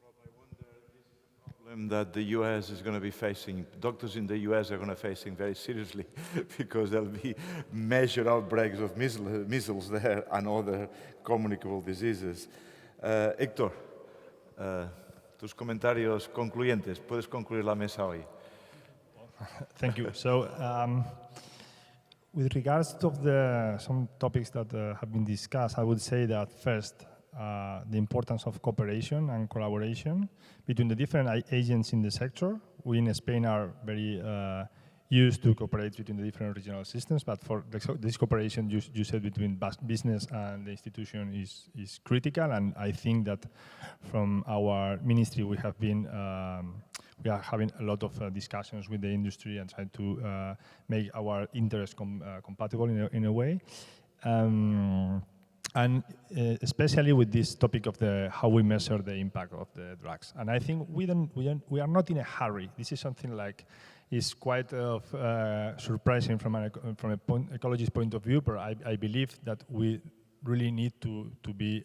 Rob, I wonder, this is a that the US is going to be facing, doctors in the US are going to be facing very seriously because there'll be measured outbreaks of measles there and other communicable diseases. Héctor, tus comentarios concluyentes. Puedes concluir la mesa hoy. Thank you. So, with regards to some topics that have been discussed, I would say that first, the importance of cooperation and collaboration between the different agents in the sector. We in Spain are very used to cooperate between the different regional systems, but for this cooperation you said between business and the institution is critical, and I think that from our ministry we have been we are having a lot of discussions with the industry and trying to make our interests compatible in a way. And especially with this topic of how we measure the impact of the drugs. And I think we are not in a hurry. This is something like is quite surprising from an ecologist point of view, but I believe that we really need to be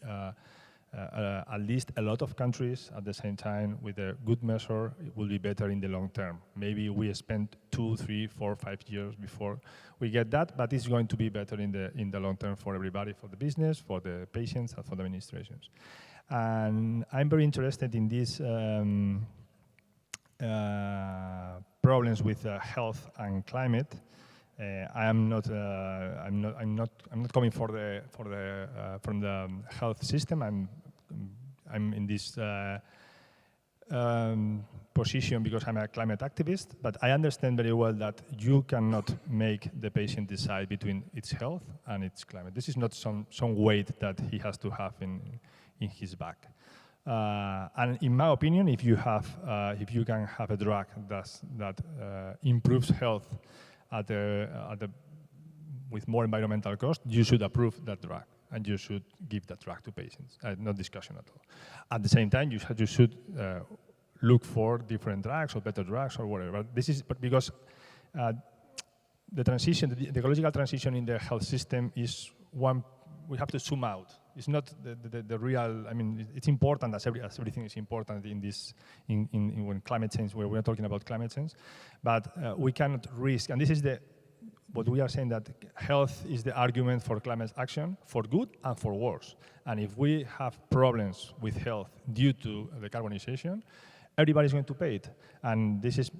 at least a lot of countries at the same time with a good measure. It will be better in the long term. Maybe we spend 2, 3, 4, 5 years before we get that, but it's going to be better in the long term for everybody, for the business, for the patients, and for the administrations. And I'm very interested in these problems with health and climate. I'm not coming from the health system. I'm in this position because I'm a climate activist, but I understand very well that you cannot make the patient decide between its health and its climate. This is not some weight that he has to have in his back. And in my opinion, if you can have a drug that improves health with more environmental cost, you should approve that drug and you should give that drug to patients. No discussion at all. At the same time, you should look for different drugs or better drugs or whatever. This is because the transition, the ecological transition in the health system is one. We have to zoom out. It's not the real. I mean, it's important as everything is important in this when climate change, where we are talking about climate change, but we cannot risk. And this is what we are saying, that health is the argument for climate action, for good and for worse. And if we have problems with health due to the decarbonization, everybody's going to pay it. And this is,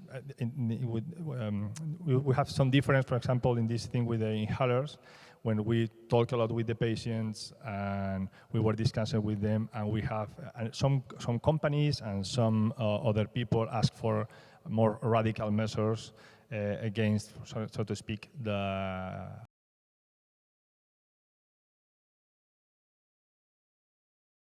we have some difference, for example, in this thing with the inhalers, when we talk a lot with the patients and we were discussing with them, and we have some companies and some other people ask for more radical measures against, so to speak, the